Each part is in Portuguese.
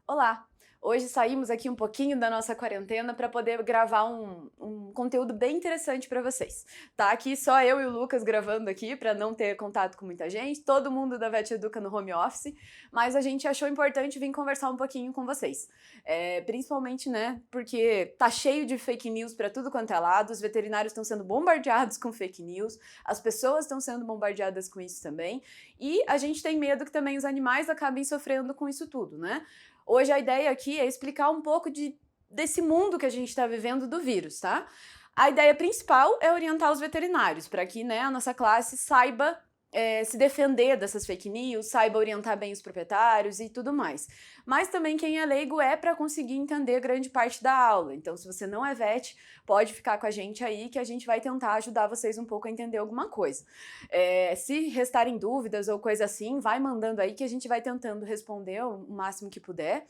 Olá! Hoje saímos aqui um pouquinho da nossa quarentena para poder gravar um conteúdo bem interessante para vocês. Tá aqui só eu e o Lucas gravando aqui para não ter contato com muita gente, todo mundo da Vet Educa no home office, mas a gente achou importante vir conversar um pouquinho com vocês. Principalmente, né, porque tá cheio de fake news para tudo quanto é lado, os veterinários estão sendo bombardeados com fake news, as pessoas estão sendo bombardeadas com isso também, e a gente tem medo que também os animais acabem sofrendo com isso tudo, né? Hoje a ideia aqui é explicar um pouco desse mundo que a gente está vivendo do vírus, tá? A ideia principal é orientar os veterinários para que, né, a nossa classe saiba se defender dessas fake news, saiba orientar bem os proprietários e tudo mais. Mas também quem é leigo é para conseguir entender grande parte da aula. Então, se você não é vet, pode ficar com a gente aí que a gente vai tentar ajudar vocês um pouco a entender alguma coisa. Se restarem dúvidas ou coisa assim, vai mandando aí que a gente vai tentando responder o máximo que puder.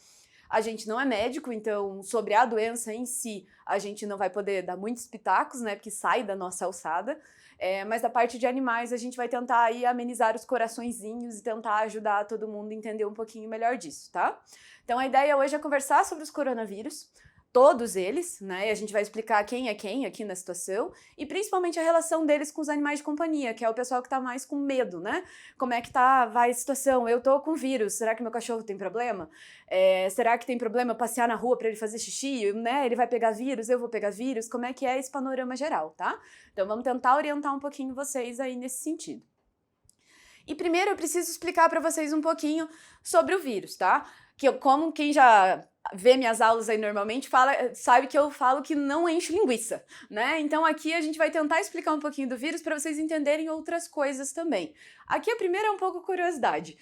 A gente não é médico, então sobre a doença em si, a gente não vai poder dar muitos pitacos, né, porque sai da nossa alçada. Mas da parte de animais, a gente vai tentar aí amenizar os coraçõezinhos e tentar ajudar todo mundo a entender um pouquinho melhor disso, tá? Então a ideia hoje é conversar sobre os coronavírus, todos eles, né? E a gente vai explicar quem é quem aqui na situação e principalmente a relação deles com os animais de companhia, que é o pessoal que tá mais com medo, né? Como é que vai a situação? Eu tô com vírus, será que meu cachorro tem problema? Será que tem problema passear na rua para ele fazer xixi, né? Ele vai pegar vírus, eu vou pegar vírus? Como é que é esse panorama geral, tá? Então vamos tentar orientar um pouquinho vocês aí nesse sentido. E primeiro eu preciso explicar para vocês um pouquinho sobre o vírus, tá? Como quem já vê minhas aulas aí normalmente sabe que eu falo que não enche linguiça, né? Então aqui a gente vai tentar explicar um pouquinho do vírus para vocês entenderem outras coisas também. Aqui a primeira é um pouco curiosidade,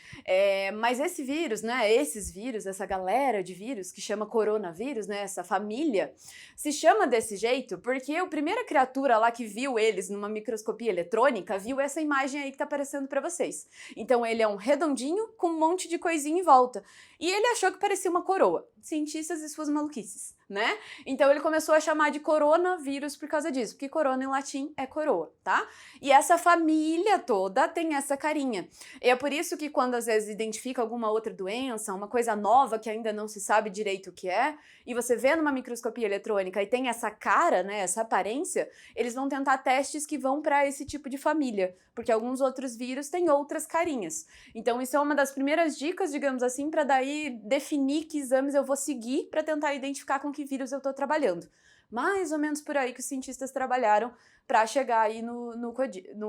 mas esse vírus, né? Esses vírus, essa galera de vírus que chama coronavírus, né? Essa família se chama desse jeito porque a primeira criatura lá que viu eles numa microscopia eletrônica viu essa imagem aí que tá aparecendo para vocês. Então ele é um redondinho com um monte de coisinha em volta. E ele achou que parecia uma coroa. Cientistas e suas maluquices, né? Então ele começou a chamar de coronavírus por causa disso, porque corona em latim é coroa, tá? E essa família toda tem essa carinha. E é por isso que quando às vezes identifica alguma outra doença, uma coisa nova que ainda não se sabe direito o que é, e você vê numa microscopia eletrônica e tem essa cara, né, essa aparência, eles vão tentar testes que vão para esse tipo de família, porque alguns outros vírus têm outras carinhas. Então isso é uma das primeiras dicas, digamos assim, para daí definir que exames eu vou seguir para tentar identificar com que vírus eu estou trabalhando. Mais ou menos por aí que os cientistas trabalharam para chegar aí no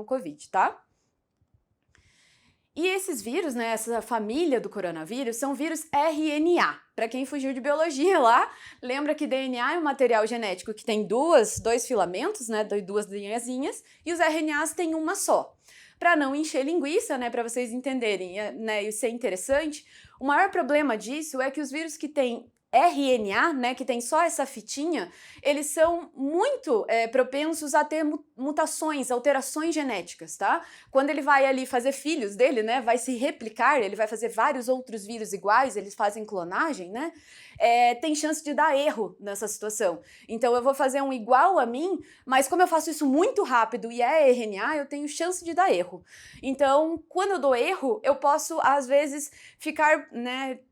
Covid, tá? E esses vírus, né, essa família do coronavírus, são vírus RNA. Para quem fugiu de biologia lá, lembra que DNA é um material genético que tem dois filamentos, né, duas linhazinhas, e os RNAs têm uma só. Para não encher linguiça, né, para vocês entenderem, né, e ser interessante, o maior problema disso é que os vírus que têm RNA, né, que tem só essa fitinha, eles são muito propensos a ter mutações, alterações genéticas, tá? Quando ele vai ali fazer filhos dele, né, vai se replicar, ele vai fazer vários outros vírus iguais, eles fazem clonagem, né? Tem chance de dar erro nessa situação. Então eu vou fazer um igual a mim, mas como eu faço isso muito rápido e é RNA, eu tenho chance de dar erro. Então, quando eu dou erro, eu posso, às vezes,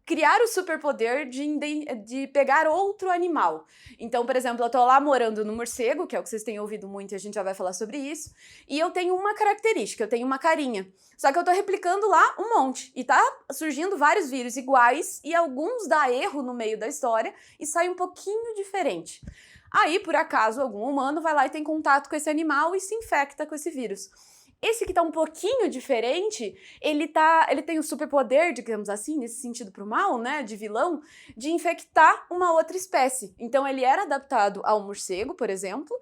criar o superpoder de pegar outro animal. Então, por exemplo, eu tô lá morando no morcego, que é o que vocês têm ouvido muito e a gente já vai falar sobre isso, e eu tenho uma característica, eu tenho uma carinha. Só que eu tô replicando lá um monte, e tá surgindo vários vírus iguais, e alguns dá erro no meio da história, e sai um pouquinho diferente. Aí, por acaso, algum humano vai lá e tem contato com esse animal e se infecta com esse vírus. Esse que tá um pouquinho diferente, ele tem o superpoder, digamos assim, nesse sentido pro mal, né, de vilão, de infectar uma outra espécie. Então ele era adaptado ao morcego, por exemplo,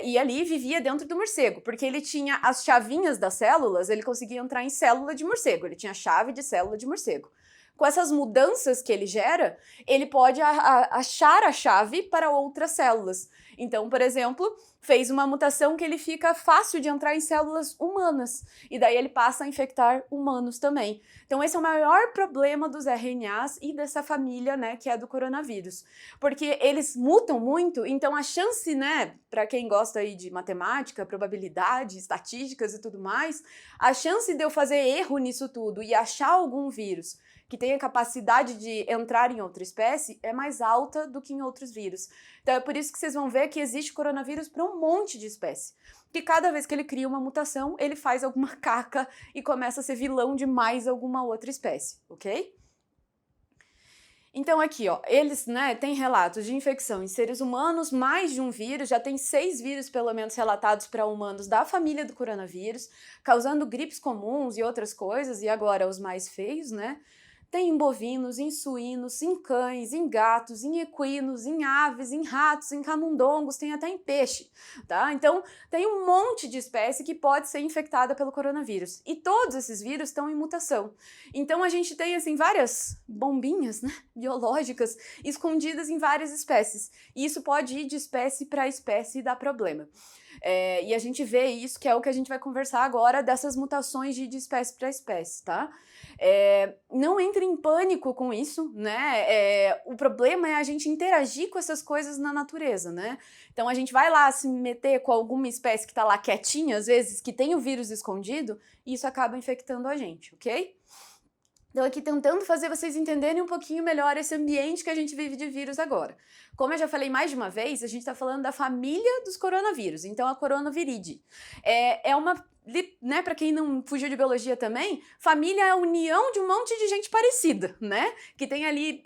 e ali vivia dentro do morcego, porque ele tinha as chavinhas das células, ele conseguia entrar em célula de morcego, ele tinha chave de célula de morcego. Com essas mudanças que ele gera, ele pode achar a chave para outras células. Então, por exemplo, fez uma mutação que ele fica fácil de entrar em células humanas, e daí ele passa a infectar humanos também. Então esse é o maior problema dos RNAs e dessa família, né, que é do coronavírus. Porque eles mutam muito, então a chance, né, para quem gosta aí de matemática, probabilidade, estatísticas e tudo mais, a chance de eu fazer erro nisso tudo e achar algum vírus que tem a capacidade de entrar em outra espécie, é mais alta do que em outros vírus. Então é por isso que vocês vão ver que existe coronavírus para um monte de espécie. Que cada vez que ele cria uma mutação, ele faz alguma caca e começa a ser vilão de mais alguma outra espécie, ok? Então aqui, ó, eles, né, têm relatos de infecção em seres humanos, mais de um vírus, já tem 6 vírus pelo menos relatados para humanos da família do coronavírus, causando gripes comuns e outras coisas, e agora os mais feios, né? Tem em bovinos, em suínos, em cães, em gatos, em equinos, em aves, em ratos, em camundongos, tem até em peixe, tá? Então, tem um monte de espécie que pode ser infectada pelo coronavírus. E todos esses vírus estão em mutação. Então, a gente tem, assim, várias bombinhas, né, biológicas escondidas em várias espécies. E isso pode ir de espécie para espécie e dar problema. E a gente vê isso, que é o que a gente vai conversar agora, dessas mutações de espécie para espécie, tá? Não entre em pânico com isso, né? O problema é a gente interagir com essas coisas na natureza, né? Então a gente vai lá se meter com alguma espécie que tá lá quietinha, às vezes, que tem o vírus escondido, e isso acaba infectando a gente, ok? Então, aqui tentando fazer vocês entenderem um pouquinho melhor esse ambiente que a gente vive de vírus agora. Como eu já falei mais de uma vez, a gente está falando da família dos coronavírus, então a coronaviridae. É uma, né, para quem não fugiu de biologia também, família é a união de um monte de gente parecida, né? Que tem ali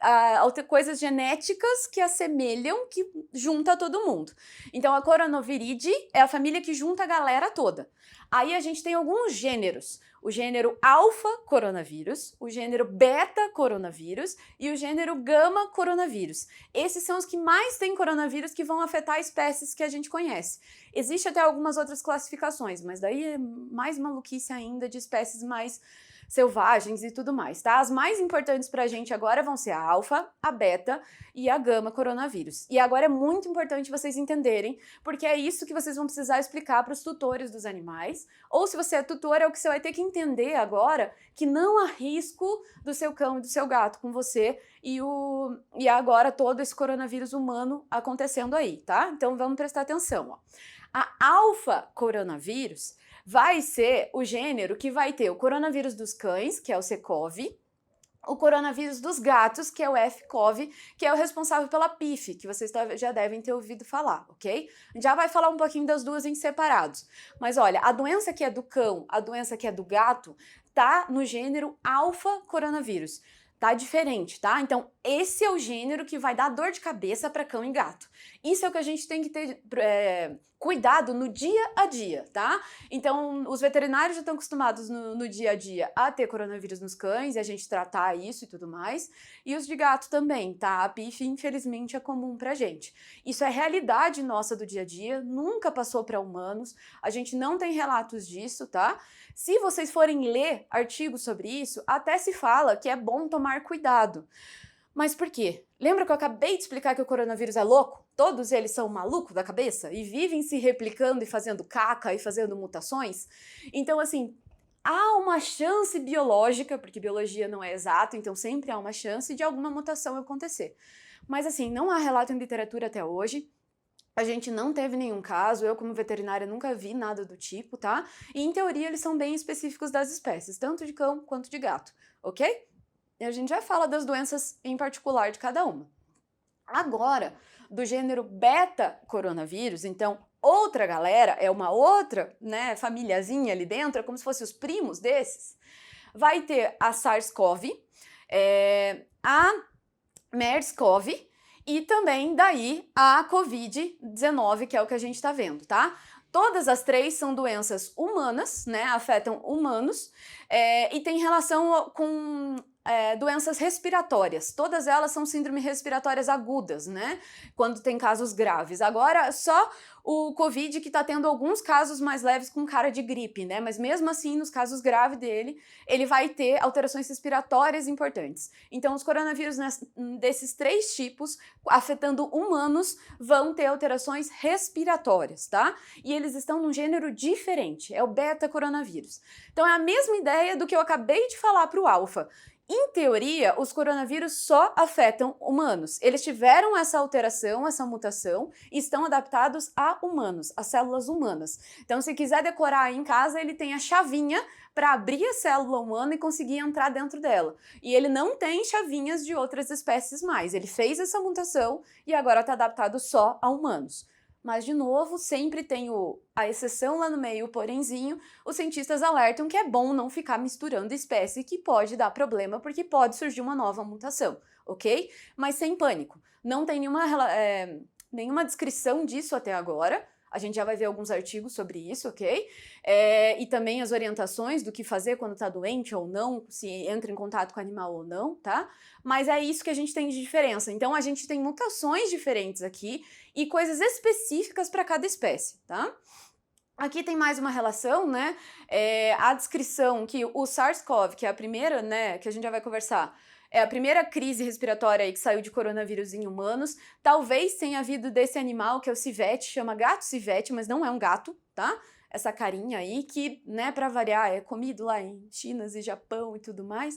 coisas genéticas que assemelham, que junta todo mundo. Então a coronaviridae é a família que junta a galera toda. Aí a gente tem alguns gêneros. O gênero alfa coronavírus, o gênero beta coronavírus e o gênero gama coronavírus. Esses são os que mais têm coronavírus que vão afetar espécies que a gente conhece. Existe até algumas outras classificações, mas daí é mais maluquice ainda de espécies mais selvagens e tudo mais, tá? As mais importantes pra gente agora vão ser a alfa, a beta e a gama coronavírus. E agora é muito importante vocês entenderem, porque é isso que vocês vão precisar explicar para os tutores dos animais, ou se você é tutor, é o que você vai ter que entender agora, que não há risco do seu cão e do seu gato com você e agora todo esse coronavírus humano acontecendo aí, tá? Então vamos prestar atenção, ó. A alfa coronavírus vai ser o gênero que vai ter o coronavírus dos cães, que é o C-CoV, o coronavírus dos gatos, que é o F-CoV, que é o responsável pela PIF, que vocês já devem ter ouvido falar, ok? A gente já vai falar um pouquinho das duas em separados. Mas olha, a doença que é do cão, a doença que é do gato, tá no gênero alfa coronavírus. Tá diferente, tá? Então, esse é o gênero que vai dar dor de cabeça para cão e gato. Isso é o que a gente tem que ter cuidado no dia a dia, tá? Então, os veterinários já estão acostumados no dia a dia a ter coronavírus nos cães e a gente tratar isso e tudo mais. E os de gato também, tá? A PIF, infelizmente, é comum pra gente. Isso é realidade nossa do dia a dia, nunca passou para humanos, a gente não tem relatos disso, tá? Se vocês forem ler artigos sobre isso, até se fala que é bom tomar cuidado. Mas por quê? Lembra que eu acabei de explicar que o coronavírus é louco? Todos eles são malucos da cabeça e vivem se replicando e fazendo caca e fazendo mutações? Então, assim, há uma chance biológica, porque biologia não é exato, então sempre há uma chance de alguma mutação acontecer. Mas, assim, não há relato em literatura até hoje. A gente não teve nenhum caso, eu como veterinária nunca vi nada do tipo, tá? E em teoria eles são bem específicos das espécies, tanto de cão quanto de gato, ok? E a gente já fala das doenças em particular de cada uma. Agora, do gênero beta coronavírus, então outra galera, é uma outra, né, famíliazinha ali dentro, é como se fossem os primos desses, vai ter a SARS-CoV, a MERS-CoV, e também daí a Covid-19, que é o que a gente tá vendo, tá? Todas as três são doenças humanas, né? Afetam humanos e tem relação com doenças respiratórias. Todas elas são síndromes respiratórias agudas, né? Quando tem casos graves. Agora, só o Covid que tá tendo alguns casos mais leves com cara de gripe, né? Mas mesmo assim, nos casos graves dele, ele vai ter alterações respiratórias importantes. Então, os coronavírus desses três tipos, afetando humanos, vão ter alterações respiratórias, tá? E eles estão num gênero diferente, é o beta coronavírus. Então, é a mesma ideia do que eu acabei de falar para o alfa. Em teoria, os coronavírus só afetam humanos. Eles tiveram essa alteração, essa mutação, e estão adaptados a humanos, a células humanas. Então, se quiser decorar aí em casa, ele tem a chavinha para abrir a célula humana e conseguir entrar dentro dela. E ele não tem chavinhas de outras espécies mais. Ele fez essa mutação e agora está adaptado só a humanos. Mas, de novo, sempre tem a exceção lá no meio, o porenzinho. Os cientistas alertam que é bom não ficar misturando espécie, que pode dar problema, porque pode surgir uma nova mutação, ok? Mas sem pânico. Não tem nenhuma descrição disso até agora. A gente já vai ver alguns artigos sobre isso, ok? E também as orientações do que fazer quando tá doente ou não, se entra em contato com o animal ou não, tá? Mas é isso que a gente tem de diferença. Então, a gente tem mutações diferentes aqui e coisas específicas para cada espécie, tá? Aqui tem mais uma relação, né? A descrição que o SARS-CoV, que é a primeira, né, que a gente já vai conversar, é a primeira crise respiratória aí que saiu de coronavírus em humanos. Talvez tenha havido desse animal, que é o civete, chama gato civete, mas não é um gato, tá? Essa carinha aí que, né, pra variar, é comido lá em China e Japão e tudo mais,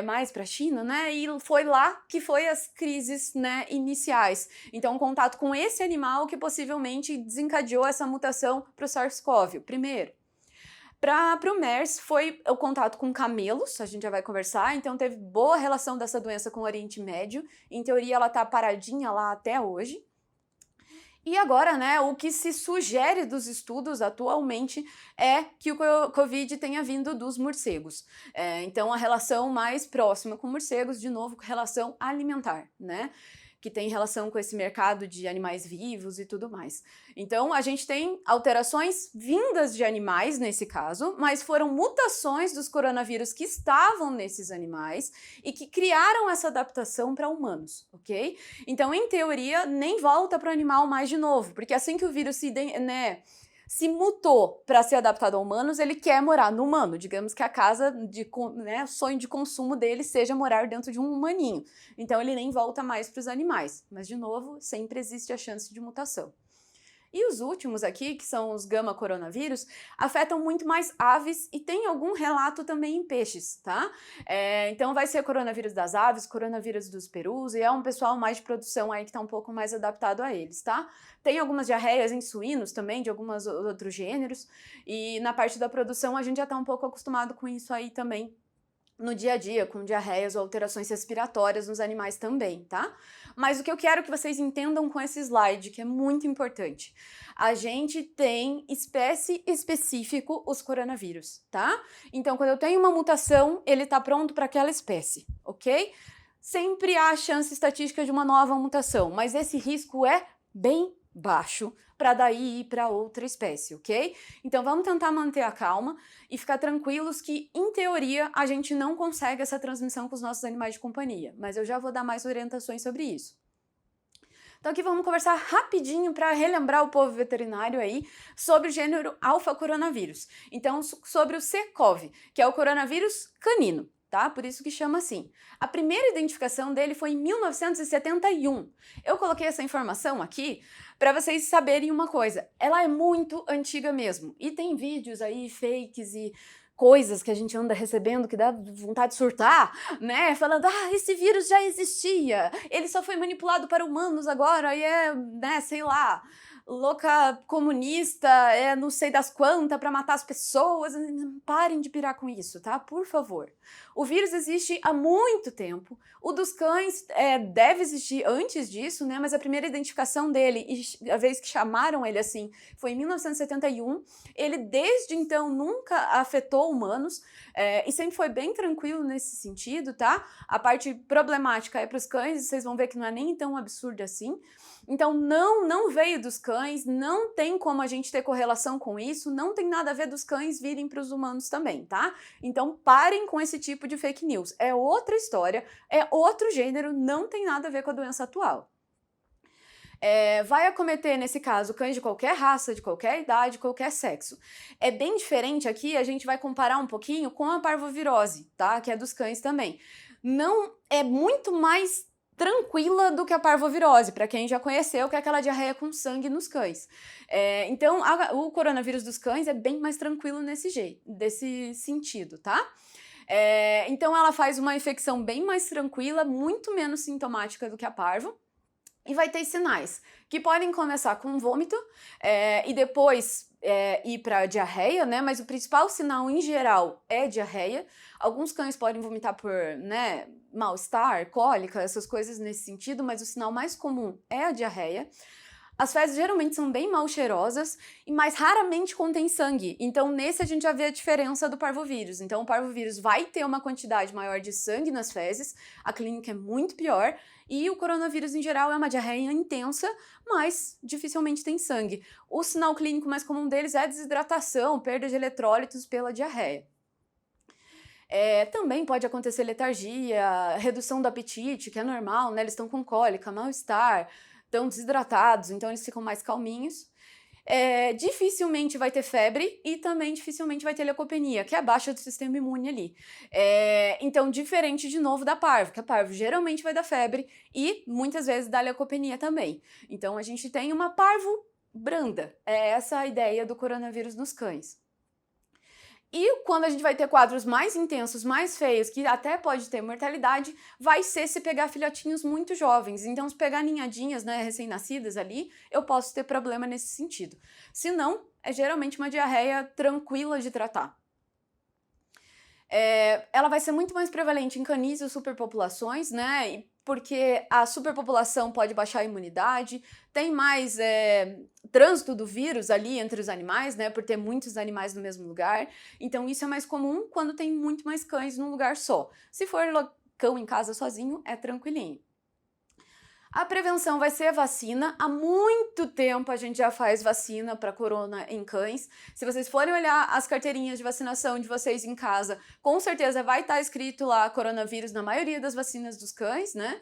mais pra China, né? E foi lá que foi as crises, né, iniciais. Então, um contato com esse animal que possivelmente desencadeou essa mutação pro SARS-CoV, primeiro. Para o MERS foi o contato com camelos, a gente já vai conversar, então teve boa relação dessa doença com o Oriente Médio, em teoria ela tá paradinha lá até hoje. E agora, né, o que se sugere dos estudos atualmente é que o Covid tenha vindo dos morcegos. Então a relação mais próxima com morcegos, de novo, relação alimentar, né? Que tem relação com esse mercado de animais vivos e tudo mais. Então, a gente tem alterações vindas de animais, nesse caso, mas foram mutações dos coronavírus que estavam nesses animais e que criaram essa adaptação para humanos, ok? Então, em teoria, nem volta para o animal mais de novo, porque assim que o vírus se mutou para ser adaptado a humanos, ele quer morar no humano. Digamos que a casa, o sonho de consumo dele seja morar dentro de um humaninho. Então ele nem volta mais para os animais. Mas, de novo, sempre existe a chance de mutação. E os últimos aqui, que são os gama coronavírus, afetam muito mais aves e tem algum relato também em peixes, tá? Então vai ser coronavírus das aves, coronavírus dos perus, e é um pessoal mais de produção aí que tá um pouco mais adaptado a eles, tá? Tem algumas diarreias em suínos também, de alguns outros gêneros, e na parte da produção a gente já tá um pouco acostumado com isso aí também, no dia a dia, com diarreias ou alterações respiratórias nos animais também, tá? Mas o que eu quero que vocês entendam com esse slide, que é muito importante, a gente tem espécie específico os coronavírus, tá? Então, quando eu tenho uma mutação, ele tá pronto para aquela espécie, ok? Sempre há a chance estatística de uma nova mutação, mas esse risco é bem baixo para daí ir para outra espécie, ok? Então vamos tentar manter a calma e ficar tranquilos que, em teoria, a gente não consegue essa transmissão com os nossos animais de companhia, mas eu já vou dar mais orientações sobre isso. Então aqui vamos conversar rapidinho para relembrar o povo veterinário aí sobre o gênero alfa coronavírus. Então, sobre o C-CoV, que é o coronavírus canino. Tá? Por isso que chama assim. A primeira identificação dele foi em 1971. Eu coloquei essa informação aqui para vocês saberem uma coisa. Ela é muito antiga mesmo. E tem vídeos aí, fakes e coisas que a gente anda recebendo que dá vontade de surtar, né? Falando, esse vírus já existia, ele só foi manipulado para humanos agora e né, sei lá, louca comunista, não sei das quantas para matar as pessoas. Parem de pirar com isso, tá? Por favor. O vírus existe há muito tempo. O dos cães deve existir antes disso, né? Mas a primeira identificação dele, e a vez que chamaram ele assim, foi em 1971. Ele, desde então, nunca afetou humanos e sempre foi bem tranquilo nesse sentido, tá? A parte problemática é para os cães, e vocês vão ver que não é nem tão absurdo assim. Então, não veio dos cães, não tem como a gente ter correlação com isso, não tem nada a ver dos cães virem para os humanos também, tá? Então, parem com esse tipo de fake news. É outra história, é outro gênero, não tem nada a ver com a doença atual. Vai acometer, nesse caso, cães de qualquer raça, de qualquer idade, qualquer sexo. É bem diferente aqui, a gente vai comparar um pouquinho com a parvovirose, tá? Que é dos cães também. Não é muito mais tranquila do que a parvovirose, para quem já conheceu, que é aquela diarreia com sangue nos cães. Então, o coronavírus dos cães é bem mais tranquilo desse sentido, tá? Então ela faz uma infecção bem mais tranquila, muito menos sintomática do que a parvo. E vai ter sinais que podem começar com vômito e depois ir para diarreia, né? Mas o principal sinal em geral é diarreia. Alguns cães podem vomitar por, né, mal-estar, cólica, essas coisas nesse sentido, mas o sinal mais comum é a diarreia. As fezes geralmente são bem mal cheirosas, mas raramente contém sangue. Então, nesse a gente já vê a diferença do parvovírus. Então, o parvovírus vai ter uma quantidade maior de sangue nas fezes, a clínica é muito pior, e o coronavírus, em geral, é uma diarreia intensa, mas dificilmente tem sangue. O sinal clínico mais comum deles é desidratação, perda de eletrólitos pela diarreia. Também pode acontecer letargia, redução do apetite, que é normal, né? Eles estão com cólica, mal-estar, estão desidratados, então eles ficam mais calminhos. Dificilmente vai ter febre e também dificilmente vai ter leucopenia, que é a baixa do sistema imune ali. Então, diferente de novo da parvo, que a parvo geralmente vai dar febre e muitas vezes dá leucopenia também. Então, a gente tem uma parvo branda. É essa a ideia do coronavírus nos cães. E quando a gente vai ter quadros mais intensos, mais feios, que até pode ter mortalidade, vai ser se pegar filhotinhos muito jovens. Então, se pegar ninhadinhas, né, recém-nascidas ali, eu posso ter problema nesse sentido. Se não, é geralmente uma diarreia tranquila de tratar. Ela vai ser muito mais prevalente em canis e superpopulações, né? Porque a superpopulação pode baixar a imunidade, tem mais trânsito do vírus ali entre os animais, né? Por ter muitos animais no mesmo lugar. Então, isso é mais comum quando tem muito mais cães num lugar só. Se for cão em casa sozinho, é tranquilinho. A prevenção vai ser a vacina. Há muito tempo a gente já faz vacina para corona em cães. Se vocês forem olhar as carteirinhas de vacinação de vocês em casa, com certeza vai estar escrito lá coronavírus na maioria das vacinas dos cães, né?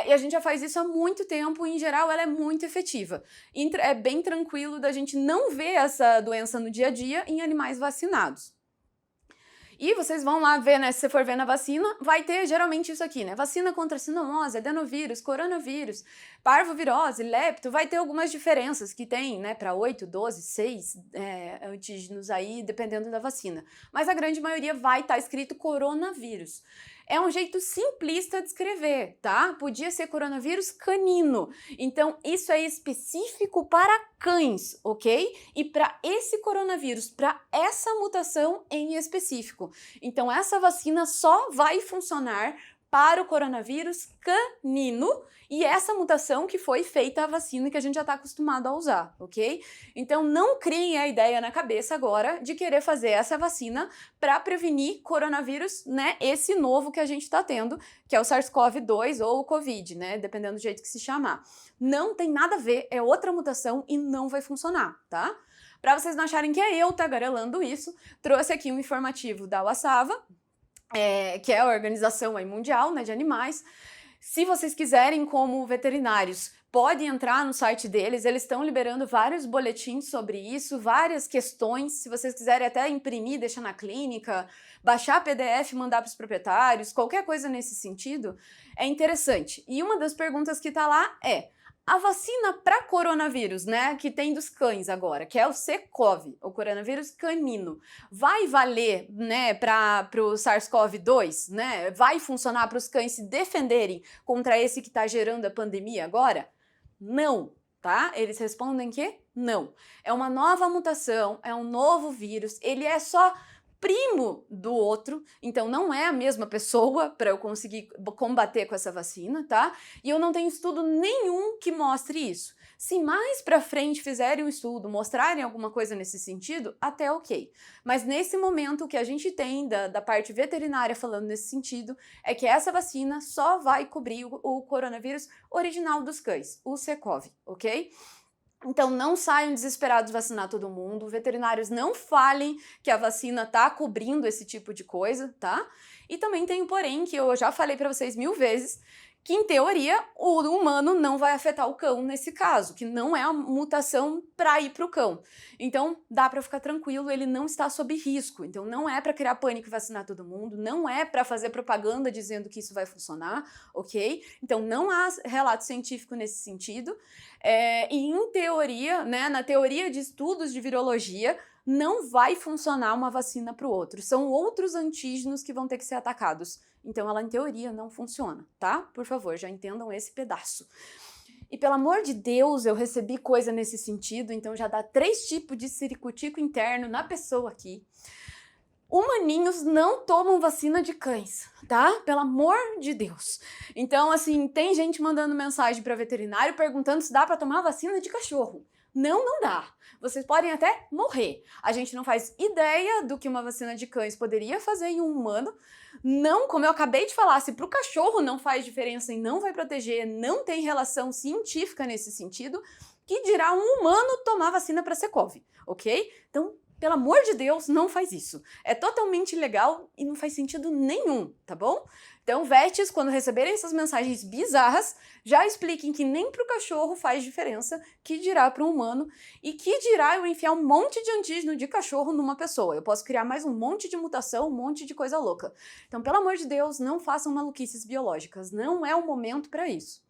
E a gente já faz isso há muito tempo e, em geral, ela é muito efetiva. É bem tranquilo da gente não ver essa doença no dia a dia em animais vacinados. E vocês vão lá ver, né, se você for ver na vacina, vai ter geralmente isso aqui, né, vacina contra sinomose, adenovírus, coronavírus, parvovirose, lepto, vai ter algumas diferenças que tem, né, para 8, 12, 6 antígenos aí, dependendo da vacina. Mas a grande maioria vai estar escrito coronavírus. É um jeito simplista de escrever, tá? Podia ser coronavírus canino. Então, isso é específico para cães, ok? E para esse coronavírus, para essa mutação em específico. Então, essa vacina só vai funcionar para o coronavírus canino e essa mutação que foi feita a vacina que a gente já está acostumado a usar, ok? Então não criem a ideia na cabeça agora de querer fazer essa vacina para prevenir coronavírus, né? Esse novo que a gente está tendo, que é o SARS-CoV-2 ou o COVID, né? Dependendo do jeito que se chamar. Não tem nada a ver, é outra mutação e não vai funcionar, tá? Para vocês não acharem que é eu tagarelando isso, trouxe aqui um informativo da UASAVA, que é a organização aí mundial, né, de animais. Se vocês quiserem, como veterinários, podem entrar no site deles, eles estão liberando vários boletins sobre isso, várias questões, se vocês quiserem até imprimir, deixar na clínica, baixar PDF e mandar para os proprietários, qualquer coisa nesse sentido, é interessante. E uma das perguntas que está lá é: a vacina para coronavírus, né, que tem dos cães agora, que é o C-CoV, o coronavírus canino, vai valer, né, para o SARS-CoV-2, né? Vai funcionar para os cães se defenderem contra esse que está gerando a pandemia agora? Não, tá? Eles respondem que não. É uma nova mutação, é um novo vírus, ele é só primo do outro, então não é a mesma pessoa para eu conseguir combater com essa vacina, tá? E eu não tenho estudo nenhum que mostre isso. Se mais pra frente fizerem um estudo, mostrarem alguma coisa nesse sentido, até ok. Mas nesse momento o que a gente tem da parte veterinária falando nesse sentido é que essa vacina só vai cobrir o coronavírus original dos cães, o C-CoV, ok? Então não saiam desesperados vacinar todo mundo, veterinários não falem que a vacina tá cobrindo esse tipo de coisa, tá? E também tem o porém, que eu já falei para vocês 1000 vezes, que em teoria o humano não vai afetar o cão nesse caso, que não é a mutação para ir para o cão. Então dá para ficar tranquilo, ele não está sob risco. Então não é para criar pânico e vacinar todo mundo, não é para fazer propaganda dizendo que isso vai funcionar, ok? Então não há relato científico nesse sentido. E em teoria, né, na teoria de estudos de virologia, não vai funcionar uma vacina para o outro. São outros antígenos que vão ter que ser atacados. Então, ela, em teoria, não funciona, tá? Por favor, já entendam esse pedaço. E, pelo amor de Deus, eu recebi coisa nesse sentido, então já dá 3 tipos de ciricutico interno na pessoa aqui. Humaninhos não tomam vacina de cães, tá? Pelo amor de Deus. Então, assim, tem gente mandando mensagem para veterinário perguntando se dá para tomar vacina de cachorro. Não, não dá. Vocês podem até morrer. A gente não faz ideia do que uma vacina de cães poderia fazer em um humano. Não, como eu acabei de falar, se para o cachorro não faz diferença e não vai proteger, não tem relação científica nesse sentido, que dirá um humano tomar vacina para Secov, ok? Então, pelo amor de Deus, não faz isso. É totalmente ilegal e não faz sentido nenhum, tá bom? Então, vets, quando receberem essas mensagens bizarras, já expliquem que nem pro cachorro faz diferença, que dirá pro humano, e que dirá eu enfiar um monte de antígeno de cachorro numa pessoa. Eu posso criar mais um monte de mutação, um monte de coisa louca. Então, pelo amor de Deus, não façam maluquices biológicas. Não é o momento para isso.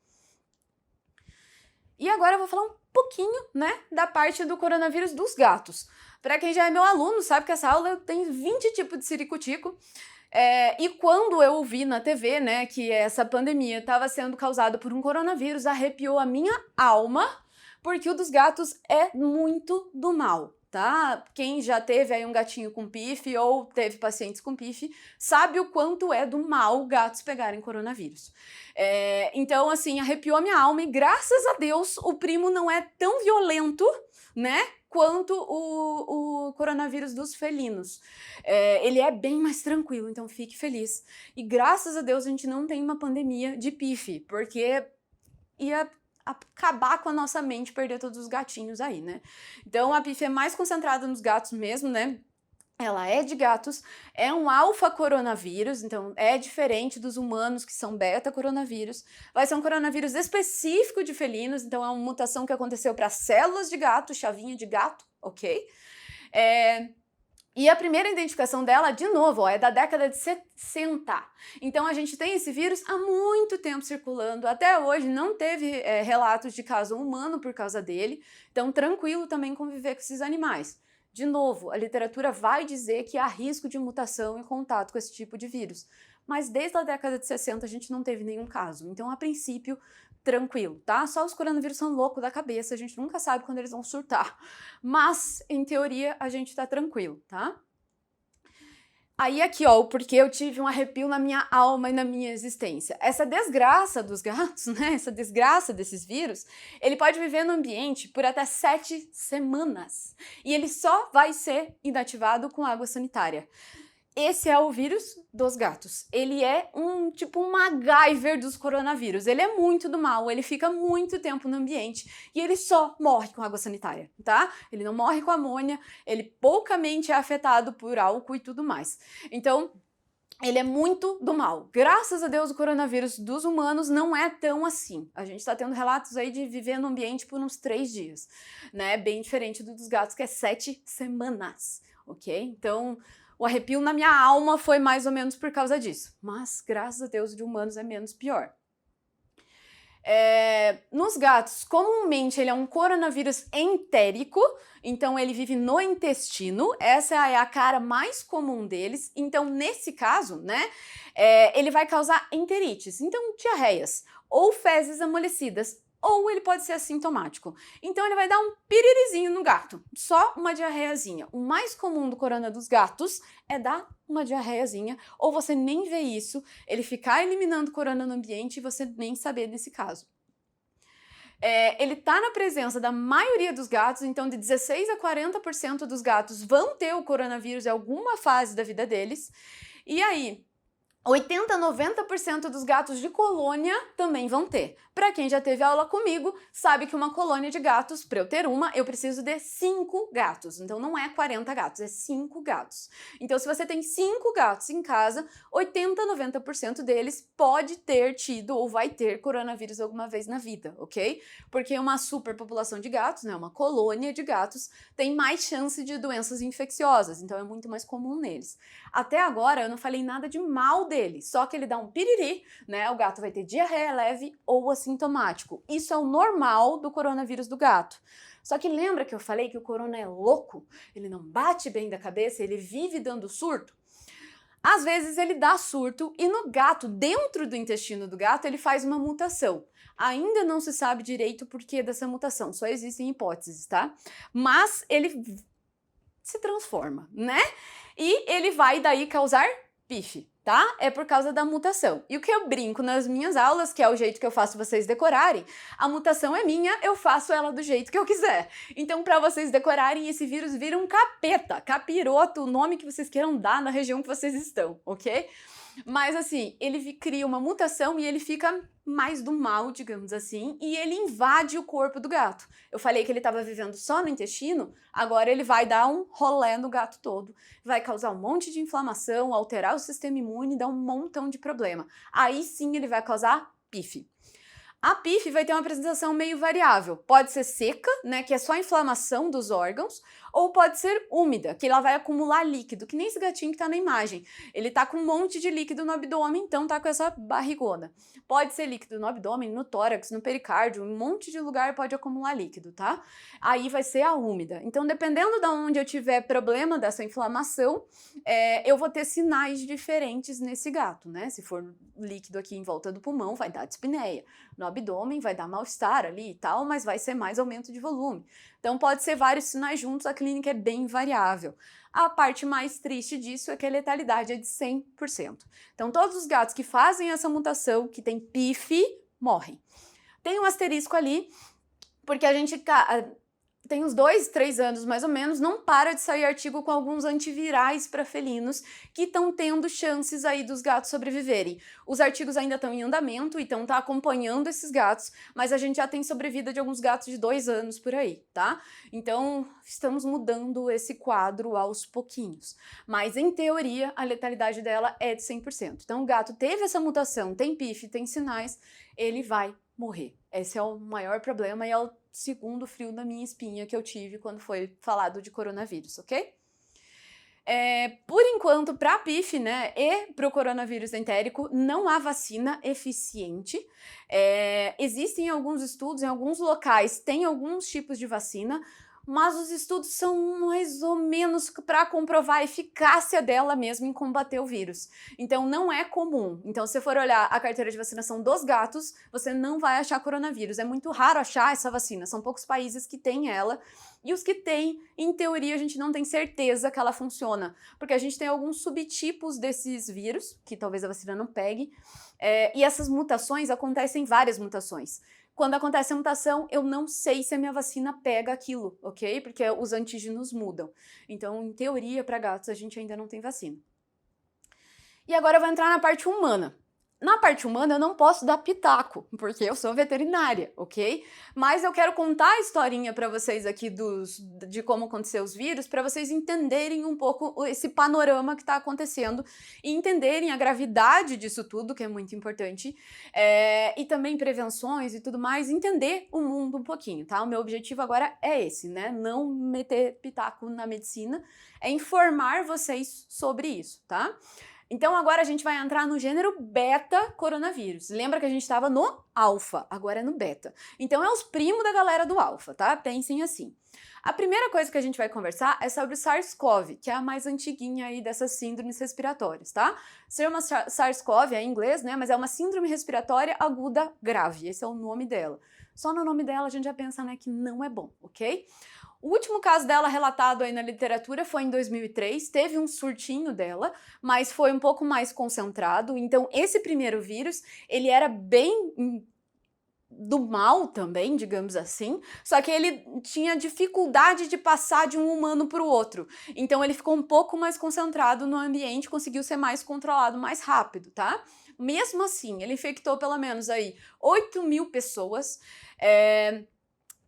E agora eu vou falar um pouquinho, né, da parte do coronavírus dos gatos. Para quem já é meu aluno, sabe que essa aula tem 20 tipos de ciricutico. E quando eu vi na TV, né, que essa pandemia estava sendo causada por um coronavírus, arrepiou a minha alma, porque o dos gatos é muito do mal, tá? Quem já teve aí um gatinho com pife ou teve pacientes com pife, sabe o quanto é do mal gatos pegarem coronavírus. Então, assim, arrepiou a minha alma e graças a Deus o primo não é tão violento, né, quanto o coronavírus dos felinos. Ele é bem mais tranquilo, então fique feliz. E graças a Deus a gente não tem uma pandemia de pife, porque ia acabar com a nossa mente perder todos os gatinhos aí, né? Então a pife é mais concentrada nos gatos mesmo, né? Ela é de gatos, é um alfa coronavírus, então é diferente dos humanos que são beta coronavírus. Vai ser um coronavírus específico de felinos, então é uma mutação que aconteceu para células de gato, chavinha de gato, ok? E a primeira identificação dela, de novo, ó, é da década de 60. Então a gente tem esse vírus há muito tempo circulando. Até hoje não teve relatos de caso humano por causa dele. Então tranquilo também conviver com esses animais. De novo, a literatura vai dizer que há risco de mutação em contato com esse tipo de vírus. Mas desde a década de 60 a gente não teve nenhum caso. Então, a princípio, tranquilo, tá? Só os coronavírus são loucos da cabeça, a gente nunca sabe quando eles vão surtar. Mas, em teoria, a gente tá tranquilo, tá? Aí aqui, ó, o porquê eu tive um arrepio na minha alma e na minha existência. Essa desgraça dos gatos, né, essa desgraça desses vírus, ele pode viver no ambiente por até 7 semanas. E ele só vai ser inativado com água sanitária. Esse é o vírus dos gatos. Ele é tipo um MacGyver dos coronavírus. Ele é muito do mal, ele fica muito tempo no ambiente e ele só morre com água sanitária, tá? Ele não morre com amônia, ele poucamente é afetado por álcool e tudo mais. Então, ele é muito do mal. Graças a Deus, o coronavírus dos humanos não é tão assim. A gente tá tendo relatos aí de viver no ambiente por uns 3 dias, né? Bem diferente do dos gatos, que é 7 semanas, ok? Então, o arrepio na minha alma foi mais ou menos por causa disso. Mas, graças a Deus, o de humanos é menos pior. Nos gatos, comumente ele é um coronavírus entérico, então ele vive no intestino, essa é a cara mais comum deles. Então, nesse caso, né, ele vai causar enterites, então diarreias, ou fezes amolecidas, ou ele pode ser assintomático. Então ele vai dar um piririzinho no gato, só uma diarreiazinha. O mais comum do corona dos gatos é dar uma diarreiazinha, ou você nem vê isso, ele ficar eliminando corona no ambiente e você nem saber desse caso. Ele tá na presença da maioria dos gatos, então de 16 a 40% dos gatos vão ter o coronavírus em alguma fase da vida deles. E aí, 80 a 90% dos gatos de colônia também vão ter. Para quem já teve aula comigo, sabe que uma colônia de gatos, para eu ter uma, eu preciso de 5 gatos. Então não é 40 gatos, é 5 gatos. Então se você tem 5 gatos em casa, 80 a 90% deles pode ter tido ou vai ter coronavírus alguma vez na vida, ok? Porque uma superpopulação de gatos, né, uma colônia de gatos, tem mais chance de doenças infecciosas, então é muito mais comum neles. Até agora eu não falei nada de mal dele, só que ele dá um piriri, né? O gato vai ter diarreia leve ou assintomático. Isso é o normal do coronavírus do gato. Só que lembra que eu falei que o corona é louco? Ele não bate bem da cabeça, ele vive dando surto? Às vezes ele dá surto e no gato, dentro do intestino do gato, ele faz uma mutação. Ainda não se sabe direito o porquê dessa mutação, só existem hipóteses, tá? Mas ele se transforma, né? E ele vai daí causar pife, tá? É por causa da mutação. E o que eu brinco nas minhas aulas, que é o jeito que eu faço vocês decorarem, a mutação é minha, eu faço ela do jeito que eu quiser. Então, para vocês decorarem, esse vírus vira um capeta, capiroto, o nome que vocês queiram dar na região que vocês estão, ok? Mas assim, ele cria uma mutação e ele fica mais do mal, digamos assim, e ele invade o corpo do gato. Eu falei que ele estava vivendo só no intestino, agora ele vai dar um rolê no gato todo. Vai causar um monte de inflamação, alterar o sistema imune, dar um montão de problema. Aí sim ele vai causar pife. A PIF vai ter uma apresentação meio variável. Pode ser seca, né, que é só inflamação dos órgãos, ou pode ser úmida, que ela vai acumular líquido, que nem esse gatinho que tá na imagem. Ele tá com um monte de líquido no abdômen, então tá com essa barrigona. Pode ser líquido no abdômen, no tórax, no pericárdio, um monte de lugar pode acumular líquido, tá? Aí vai ser a úmida. Então, dependendo de onde eu tiver problema dessa inflamação, eu vou ter sinais diferentes nesse gato, né? Se for líquido aqui em volta do pulmão, vai dar dispneia. No abdômen vai dar mal-estar ali e tal, mas vai ser mais aumento de volume. Então pode ser vários sinais juntos, a clínica é bem variável. A parte mais triste disso é que a letalidade é de 100%. Então todos os gatos que fazem essa mutação, que tem PIF, morrem. Tem um asterisco ali, porque a gente tem uns 2, 3 anos mais ou menos, não para de sair artigo com alguns antivirais para felinos que estão tendo chances aí dos gatos sobreviverem. Os artigos ainda estão em andamento, então tá acompanhando esses gatos, mas a gente já tem sobrevida de alguns gatos de 2 anos por aí, tá? Então, estamos mudando esse quadro aos pouquinhos. Mas, em teoria, a letalidade dela é de 100%. Então, o gato teve essa mutação, tem PIF, tem sinais, ele vai morrer. Esse é o maior problema e é o segundo frio da minha espinha que eu tive quando foi falado de coronavírus, ok? Por enquanto, para a PIF, né, e para o coronavírus entérico, não há vacina eficiente. Existem alguns estudos, em alguns locais tem alguns tipos de vacina, mas os estudos são mais ou menos para comprovar a eficácia dela mesmo em combater o vírus. Então, não é comum. Então, se você for olhar a carteira de vacinação dos gatos, você não vai achar coronavírus. É muito raro achar essa vacina. São poucos países que têm ela. E os que têm, em teoria, a gente não tem certeza que ela funciona. Porque a gente tem alguns subtipos desses vírus, que talvez a vacina não pegue. E essas mutações, acontecem várias mutações. Quando acontece a mutação, eu não sei se a minha vacina pega aquilo, ok? Porque os antígenos mudam. Então, em teoria, para gatos, a gente ainda não tem vacina. E agora eu vou entrar na parte humana. Na parte humana, eu não posso dar pitaco, porque eu sou veterinária, ok? Mas eu quero contar a historinha para vocês aqui de como aconteceu os vírus, para vocês entenderem um pouco esse panorama que está acontecendo e entenderem a gravidade disso tudo, que é muito importante, e também prevenções e tudo mais, entender o mundo um pouquinho, tá? O meu objetivo agora é esse, né? Não meter pitaco na medicina, é informar vocês sobre isso, tá? Então agora a gente vai entrar no gênero beta coronavírus. Lembra que a gente estava no alfa, agora é no beta. Então é os primos da galera do alfa, tá? Pensem assim. A primeira coisa que a gente vai conversar é sobre o SARS-CoV, que é a mais antiguinha aí dessas síndromes respiratórias, tá? Se chama SARS-CoV, é em inglês, né? Mas é uma síndrome respiratória aguda grave, esse é o nome dela. Só no nome dela a gente já pensa, né, que não é bom, ok? O último caso dela relatado aí na literatura foi em 2003, teve um surtinho dela, mas foi um pouco mais concentrado. Então, esse primeiro vírus, ele era bem do mal também, digamos assim, só que ele tinha dificuldade de passar de um humano para o outro. Então, ele ficou um pouco mais concentrado no ambiente, conseguiu ser mais controlado mais rápido, tá? Mesmo assim, ele infectou pelo menos aí 8.000 pessoas,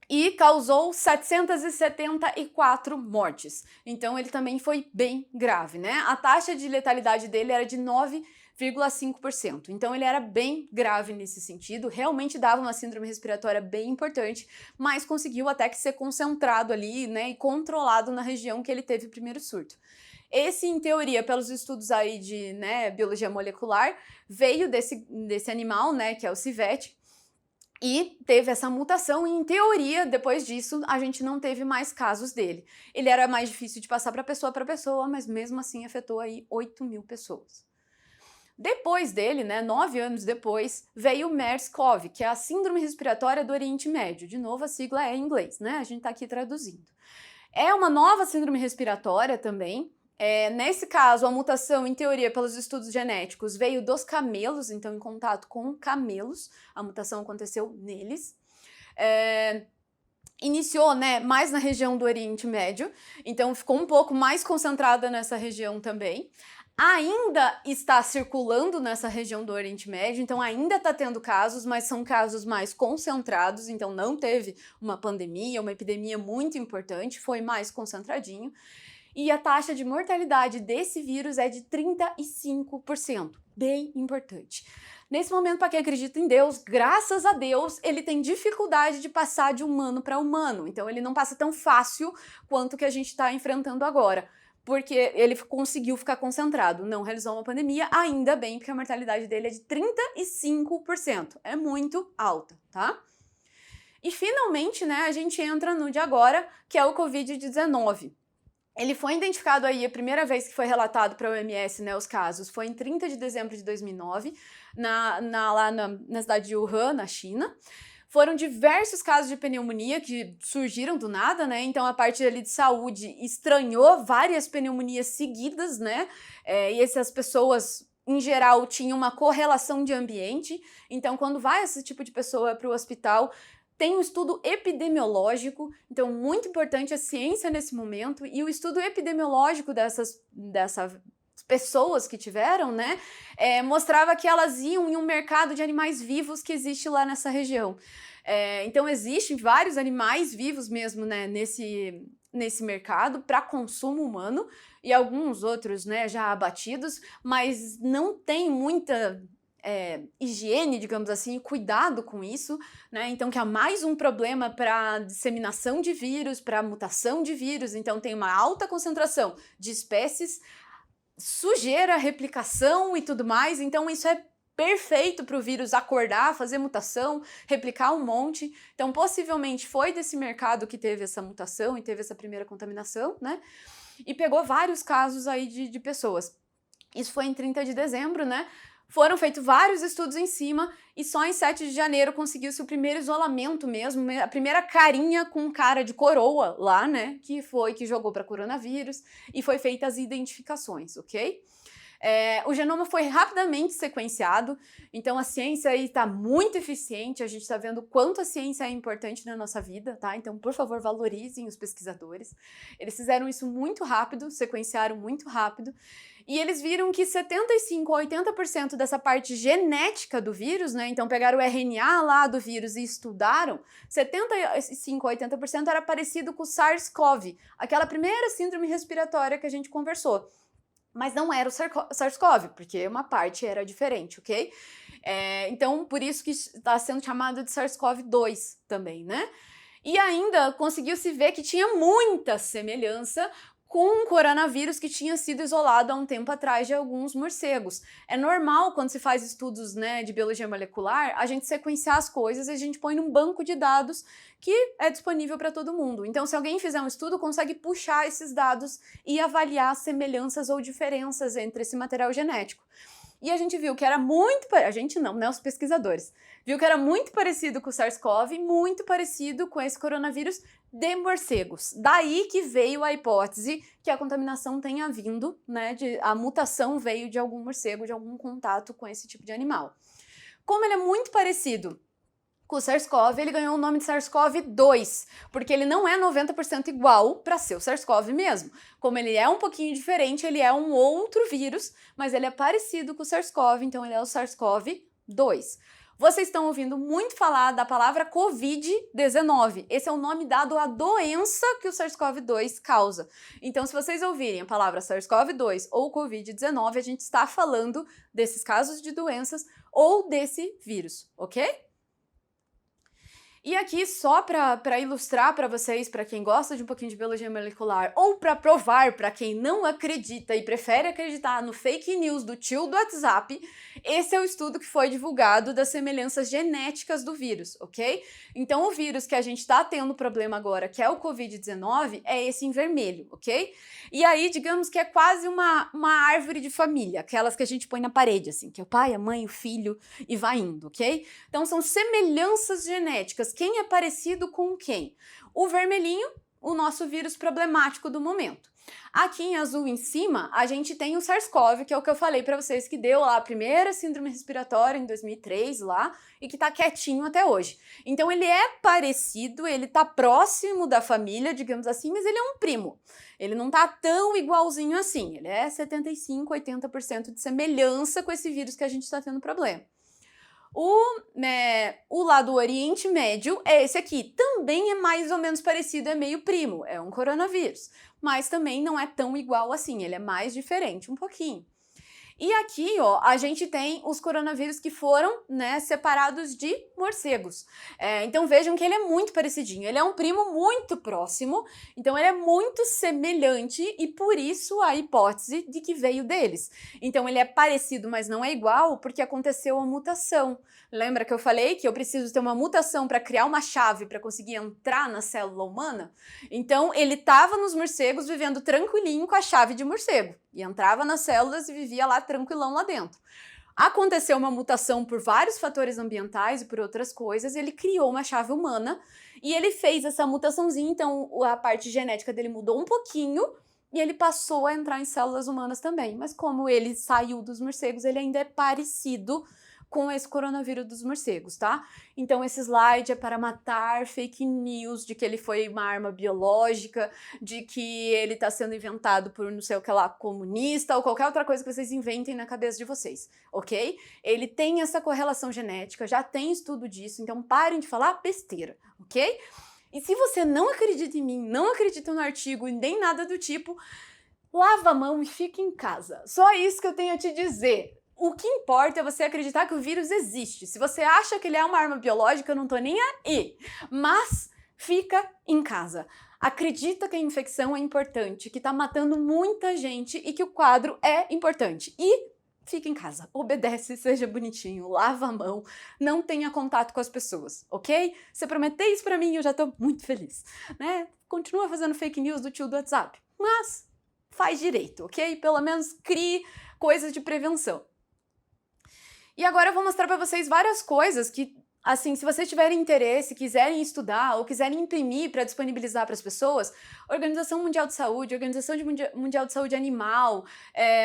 e causou 774 mortes. Então ele também foi bem grave, né? A taxa de letalidade dele era de 9,5%. Então ele era bem grave nesse sentido, realmente dava uma síndrome respiratória bem importante, mas conseguiu até que ser concentrado ali, né, e controlado na região que ele teve o primeiro surto. Esse, em teoria, pelos estudos aí de, né, biologia molecular, veio desse animal, né, que é o civete, e teve essa mutação, e em teoria, depois disso, a gente não teve mais casos dele. Ele era mais difícil de passar para pessoa, mas mesmo assim afetou aí 8.000 pessoas. Depois dele, né, 9 anos depois, veio o MERS-CoV, que é a Síndrome Respiratória do Oriente Médio. De novo, a sigla é em inglês, né? A gente tá aqui traduzindo. É uma nova síndrome respiratória também. Nesse caso, a mutação, em teoria, pelos estudos genéticos, veio dos camelos, então em contato com camelos, a mutação aconteceu neles. Iniciou, né, mais na região do Oriente Médio, então ficou um pouco mais concentrada nessa região também. Ainda está circulando nessa região do Oriente Médio, então ainda está tendo casos, mas são casos mais concentrados, então não teve uma pandemia, uma epidemia muito importante, foi mais concentradinho. E a taxa de mortalidade desse vírus é de 35%, bem importante. Nesse momento, para quem acredita em Deus, graças a Deus, ele tem dificuldade de passar de humano para humano, então ele não passa tão fácil quanto o que a gente está enfrentando agora, porque ele conseguiu ficar concentrado, não realizou uma pandemia, ainda bem, porque a mortalidade dele é de 35%, é muito alta, tá? E finalmente, né, a gente entra no de agora, que é o Covid-19. Ele foi identificado aí, a primeira vez que foi relatado para a OMS, né, os casos, foi em 30 de dezembro de 2009, lá na cidade de Wuhan, na China. Foram diversos casos de pneumonia que surgiram do nada, né? Então a parte ali de saúde estranhou várias pneumonias seguidas, né? E essas pessoas, em geral, tinham uma correlação de ambiente. Então, quando vai esse tipo de pessoa para o hospital, tem um estudo epidemiológico, então muito importante a ciência nesse momento, e o estudo epidemiológico dessas pessoas que tiveram, né, mostrava que elas iam em um mercado de animais vivos que existe lá nessa região. Então existem vários animais vivos mesmo, né, nesse mercado para consumo humano, e alguns outros, né, já abatidos, mas não tem muita higiene, digamos assim, cuidado com isso, né? Então que há mais um problema para disseminação de vírus, para mutação de vírus, então tem uma alta concentração de espécies, sujeira, replicação e tudo mais, então isso é perfeito para o vírus acordar, fazer mutação, replicar um monte. Então possivelmente foi desse mercado que teve essa mutação e teve essa primeira contaminação, né? E pegou vários casos aí de pessoas. Isso foi em 30 de dezembro, né? Foram feitos vários estudos em cima e só em 7 de janeiro conseguiu-se o primeiro isolamento mesmo, a primeira carinha com cara de coroa lá, né, que jogou para coronavírus e foi feitas as identificações, ok? O genoma foi rapidamente sequenciado, então a ciência aí está muito eficiente, a gente está vendo quanto a ciência é importante na nossa vida, tá? Então, por favor, valorizem os pesquisadores. Eles fizeram isso muito rápido, sequenciaram muito rápido, e eles viram que 75% a 80% dessa parte genética do vírus, né? Então pegaram o RNA lá do vírus e estudaram, 75% a 80% era parecido com o SARS-CoV, aquela primeira síndrome respiratória que a gente conversou. Mas não era o SARS-CoV, porque uma parte era diferente, ok? Então, por isso que está sendo chamado de SARS-CoV-2 também, né? E ainda conseguiu-se ver que tinha muita semelhança com um coronavírus que tinha sido isolado há um tempo atrás de alguns morcegos. É normal, quando se faz estudos, né, de biologia molecular, a gente sequenciar as coisas e a gente põe num banco de dados que é disponível para todo mundo. Então, se alguém fizer um estudo, consegue puxar esses dados e avaliar semelhanças ou diferenças entre esse material genético. E a gente viu que era muito... A gente não, né? Os pesquisadores. Viu que era muito parecido com o SARS-CoV, muito parecido com esse coronavírus de morcegos. Daí que veio a hipótese que a contaminação tenha vindo, né? A mutação veio de algum morcego, de algum contato com esse tipo de animal. Como ele é muito parecido com o SARS-CoV, ele ganhou o nome de SARS-CoV-2, porque ele não é 90% igual para ser o SARS-CoV mesmo. Como ele é um pouquinho diferente, ele é um outro vírus, mas ele é parecido com o SARS-CoV, então ele é o SARS-CoV-2. Vocês estão ouvindo muito falar da palavra Covid-19. Esse é o nome dado à doença que o SARS-CoV-2 causa. Então, se vocês ouvirem a palavra SARS-CoV-2 ou Covid-19, a gente está falando desses casos de doenças ou desse vírus, ok? E aqui, só para ilustrar para vocês, para quem gosta de um pouquinho de biologia molecular, ou para provar para quem não acredita e prefere acreditar no fake news do tio do WhatsApp, esse é o estudo que foi divulgado das semelhanças genéticas do vírus, ok? Então, o vírus que a gente está tendo problema agora, que é o Covid-19, é esse em vermelho, ok? E aí, digamos que é quase uma árvore de família, aquelas que a gente põe na parede, assim, que é o pai, a mãe, o filho, e vai indo, ok? Então, são semelhanças genéticas. Quem é parecido com quem? O vermelhinho, o nosso vírus problemático do momento. Aqui em azul em cima, a gente tem o SARS-CoV, que é o que eu falei para vocês, que deu lá a primeira síndrome respiratória em 2003 lá, e que tá quietinho até hoje. Então ele é parecido, ele tá próximo da família, digamos assim, mas ele é um primo. Ele não tá tão igualzinho assim, ele é 75, 80% de semelhança com esse vírus que a gente tá tendo problema. O lado do Oriente Médio é esse aqui. Também é mais ou menos parecido, é meio primo, é um coronavírus. Mas também não é tão igual assim, ele é mais diferente um pouquinho. E aqui, ó, a gente tem os coronavírus que foram, né, separados de morcegos. Então vejam que ele é muito parecidinho, ele é um primo muito próximo, então ele é muito semelhante e por isso a hipótese de que veio deles. Então ele é parecido, mas não é igual porque aconteceu a mutação. Lembra que eu falei que eu preciso ter uma mutação para criar uma chave para conseguir entrar na célula humana? Então ele estava nos morcegos vivendo tranquilinho com a chave de morcego e entrava nas células e vivia lá tranquilão lá dentro. Aconteceu uma mutação por vários fatores ambientais e por outras coisas, ele criou uma chave humana e ele fez essa mutaçãozinha, então a parte genética dele mudou um pouquinho e ele passou a entrar em células humanas também. Mas como ele saiu dos morcegos, ele ainda é parecido com esse coronavírus dos morcegos, tá? Então esse slide é para matar fake news de que ele foi uma arma biológica, de que ele está sendo inventado por não sei o que lá, comunista ou qualquer outra coisa que vocês inventem na cabeça de vocês, ok? Ele tem essa correlação genética, já tem estudo disso, então parem de falar besteira, ok? E se você não acredita em mim, não acredita no artigo e nem nada do tipo, lava a mão e fica em casa. Só isso que eu tenho a te dizer. O que importa é você acreditar que o vírus existe. Se você acha que ele é uma arma biológica, eu não tô nem aí. Mas fica em casa. Acredita que a infecção é importante, que tá matando muita gente e que o quadro é importante. E fica em casa, obedece, seja bonitinho, lava a mão, não tenha contato com as pessoas, ok? Você prometeu isso pra mim e eu já tô muito feliz, né? Continua fazendo fake news do tio do WhatsApp, mas faz direito, ok? Pelo menos crie coisas de prevenção. E agora eu vou mostrar para vocês várias coisas que, assim, se vocês tiverem interesse, quiserem estudar ou quiserem imprimir para disponibilizar para as pessoas, Organização Mundial de Saúde, Organização Mundial de Saúde Animal,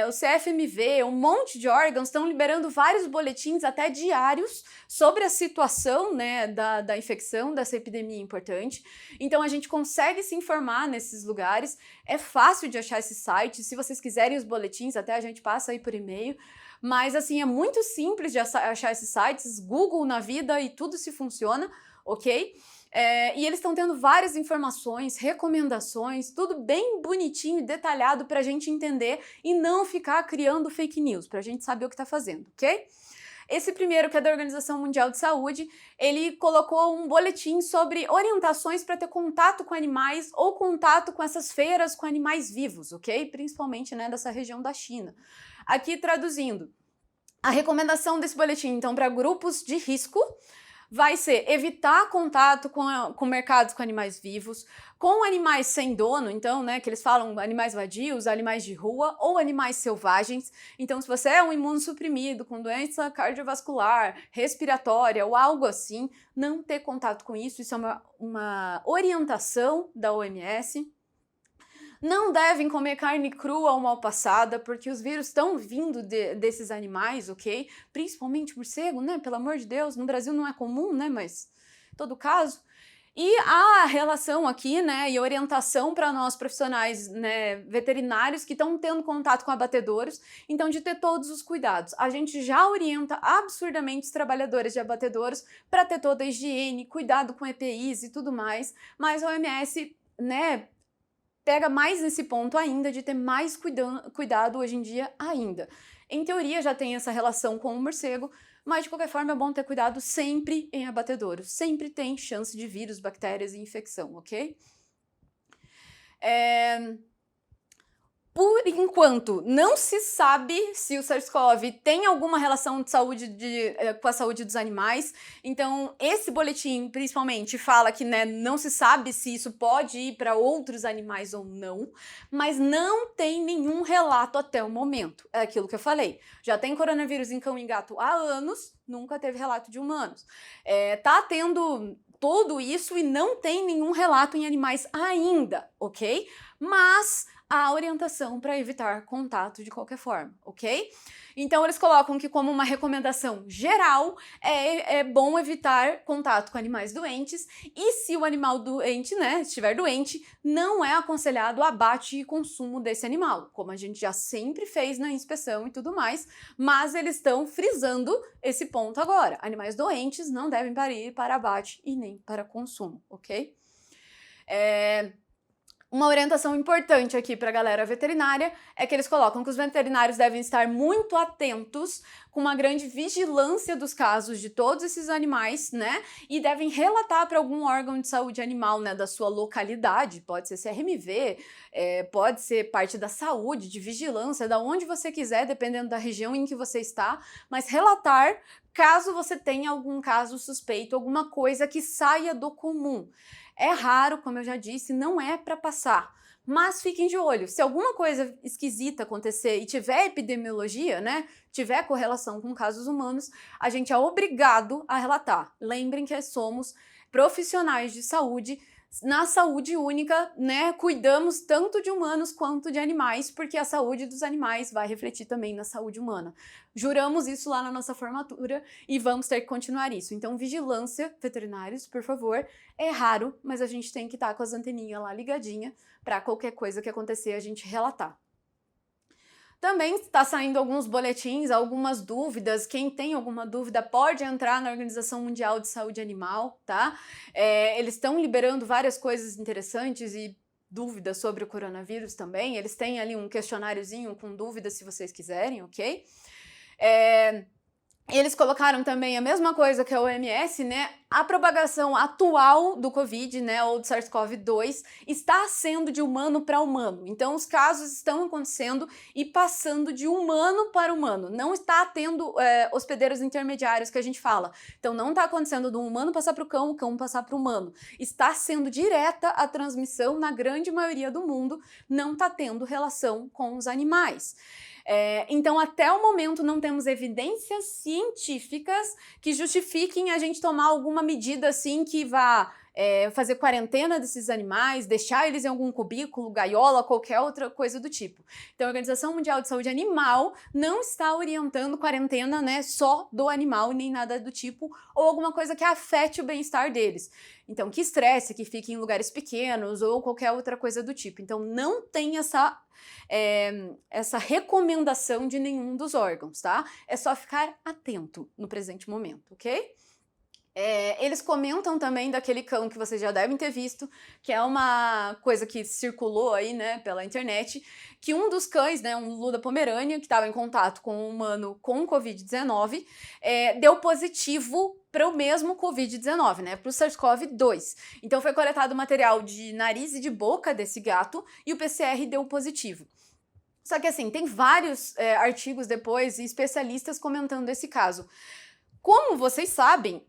o CFMV, um monte de órgãos estão liberando vários boletins, até diários, sobre a situação, né, da infecção, dessa epidemia importante. Então a gente consegue se informar nesses lugares, é fácil de achar esses sites, se vocês quiserem os boletins, até a gente passa aí por e-mail. Mas, assim, é muito simples de achar esses sites, Google na vida e tudo se funciona, ok? E eles estão tendo várias informações, recomendações, tudo bem bonitinho e detalhado para a gente entender e não ficar criando fake news, para a gente saber o que está fazendo, ok? Esse primeiro, que é da Organização Mundial de Saúde, ele colocou um boletim sobre orientações para ter contato com animais ou contato com essas feiras com animais vivos, ok? Principalmente, né, dessa região da China. Aqui traduzindo, a recomendação desse boletim, então, para grupos de risco, vai ser evitar contato com mercados com animais vivos, com animais sem dono, então, né, que eles falam animais vadios, animais de rua ou animais selvagens. Então, se você é um imunossuprimido com doença cardiovascular, respiratória ou algo assim, não ter contato com isso, isso é uma orientação da OMS. Não devem comer carne crua ou mal passada, porque os vírus estão vindo desses animais, ok? Principalmente morcego, né? Pelo amor de Deus, no Brasil não é comum, né? Mas, em todo caso. E a relação aqui, né, e orientação para nós profissionais, né, veterinários que estão tendo contato com abatedouros, então de ter todos os cuidados. A gente já orienta absurdamente os trabalhadores de abatedouros para ter toda a higiene, cuidado com EPIs e tudo mais, mas a OMS, né, pega mais nesse ponto ainda de ter mais cuidado hoje em dia ainda. Em teoria já tem essa relação com o morcego, Mas, de qualquer forma, é bom ter cuidado sempre em abatedouro. Sempre tem chance de vírus, bactérias e infecção, ok? Por enquanto, não se sabe se o SARS-CoV tem alguma relação de saúde com a saúde dos animais. Então, esse boletim, principalmente, fala que, né, não se sabe se isso pode ir para outros animais ou não, mas não tem nenhum relato até o momento. É aquilo que eu falei. Já tem coronavírus em cão e gato há anos, nunca teve relato de humanos. Tá tendo tudo isso e não tem nenhum relato em animais ainda, ok? Mas a orientação para evitar contato de qualquer forma, ok? Então eles colocam que como uma recomendação geral é bom evitar contato com animais doentes e se o animal doente, né, estiver doente, não é aconselhado o abate e consumo desse animal, como a gente já sempre fez na inspeção e tudo mais, mas eles estão frisando esse ponto agora. Animais doentes não devem ir para abate e nem para consumo, ok? Uma orientação importante aqui para a galera veterinária é que eles colocam que os veterinários devem estar muito atentos, com uma grande vigilância dos casos de todos esses animais, né? E devem relatar para algum órgão de saúde animal, né, da sua localidade, pode ser CRMV, pode ser parte da saúde, de vigilância, da onde você quiser, dependendo da região em que você está, mas relatar caso você tenha algum caso suspeito, alguma coisa que saia do comum. É raro, como eu já disse, não é para passar. Mas fiquem de olho, se alguma coisa esquisita acontecer e tiver epidemiologia, né, tiver correlação com casos humanos, a gente é obrigado a relatar. Lembrem que somos profissionais de saúde, na saúde única, né, cuidamos tanto de humanos quanto de animais, porque a saúde dos animais vai refletir também na saúde humana. Juramos isso lá na nossa formatura e vamos ter que continuar isso. Então, vigilância, veterinários, por favor. É raro, mas a gente tem que estar com as anteninhas lá ligadinha para qualquer coisa que acontecer a gente relatar. Também está saindo alguns boletins, algumas dúvidas. Quem tem alguma dúvida pode entrar na Organização Mundial de Saúde Animal, tá? Eles estão liberando várias coisas interessantes e dúvidas sobre o coronavírus também. Eles têm ali um questionáriozinho com dúvidas se vocês quiserem, ok? Eles colocaram também a mesma coisa que a OMS, né? A propagação atual do Covid, né, ou do SARS-CoV-2, está sendo de humano para humano. Então, os casos estão acontecendo e passando de humano para humano. Não está tendo hospedeiros intermediários que a gente fala. Então, não está acontecendo do humano passar para o cão passar para o humano. Está sendo direta a transmissão na grande maioria do mundo. Não está tendo relação com os animais. Então, até o momento, não temos evidências científicas que justifiquem a gente tomar alguma medida assim que vá fazer quarentena desses animais, deixar eles em algum cubículo, gaiola, qualquer outra coisa do tipo. Então, a Organização Mundial de Saúde Animal não está orientando quarentena, né, só do animal, nem nada do tipo, ou alguma coisa que afete o bem-estar deles. Então, que estresse, que fique em lugares pequenos ou qualquer outra coisa do tipo. Então, não tem essa recomendação de nenhum dos órgãos, tá? É só ficar atento no presente momento, ok? Eles comentam também daquele cão que vocês já devem ter visto, que é uma coisa que circulou aí, né, pela internet, que um dos cães, né, um Lulu da Pomerânia, que estava em contato com um humano com Covid-19, deu positivo para o mesmo Covid-19, né, para o SARS-CoV-2. Então foi coletado material de nariz e de boca desse gato e o PCR deu positivo. Só que assim, tem vários artigos depois e especialistas comentando esse caso. Como vocês sabem,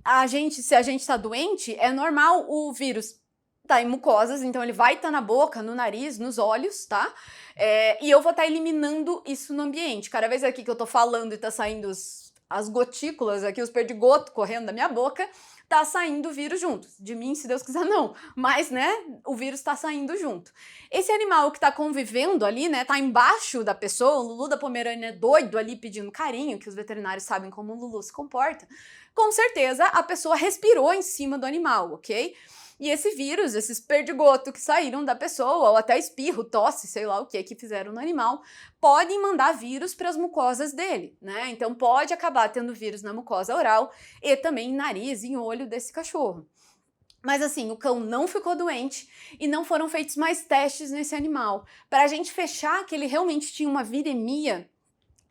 se a gente está doente, é normal o vírus estar em mucosas, então ele vai estar na boca, no nariz, nos olhos, tá? E eu vou estar eliminando isso no ambiente. Cada vez aqui que eu tô falando e tá saindo as gotículas aqui, os perdigotos correndo da minha boca, tá saindo o vírus junto. De mim, se Deus quiser, não. Mas, né, o vírus tá saindo junto. Esse animal que tá convivendo ali, né, tá embaixo da pessoa, o Lulu da Pomerânia é doido ali pedindo carinho, que os veterinários sabem como o Lulu se comporta, com certeza a pessoa respirou em cima do animal, ok? E esse vírus, esses perdigotos que saíram da pessoa, ou até espirro, tosse, sei lá o que fizeram no animal, podem mandar vírus para as mucosas dele, né? Então pode acabar tendo vírus na mucosa oral e também em nariz e em olho desse cachorro. Mas assim, o cão não ficou doente e não foram feitos mais testes nesse animal. Para a gente fechar que ele realmente tinha uma viremia,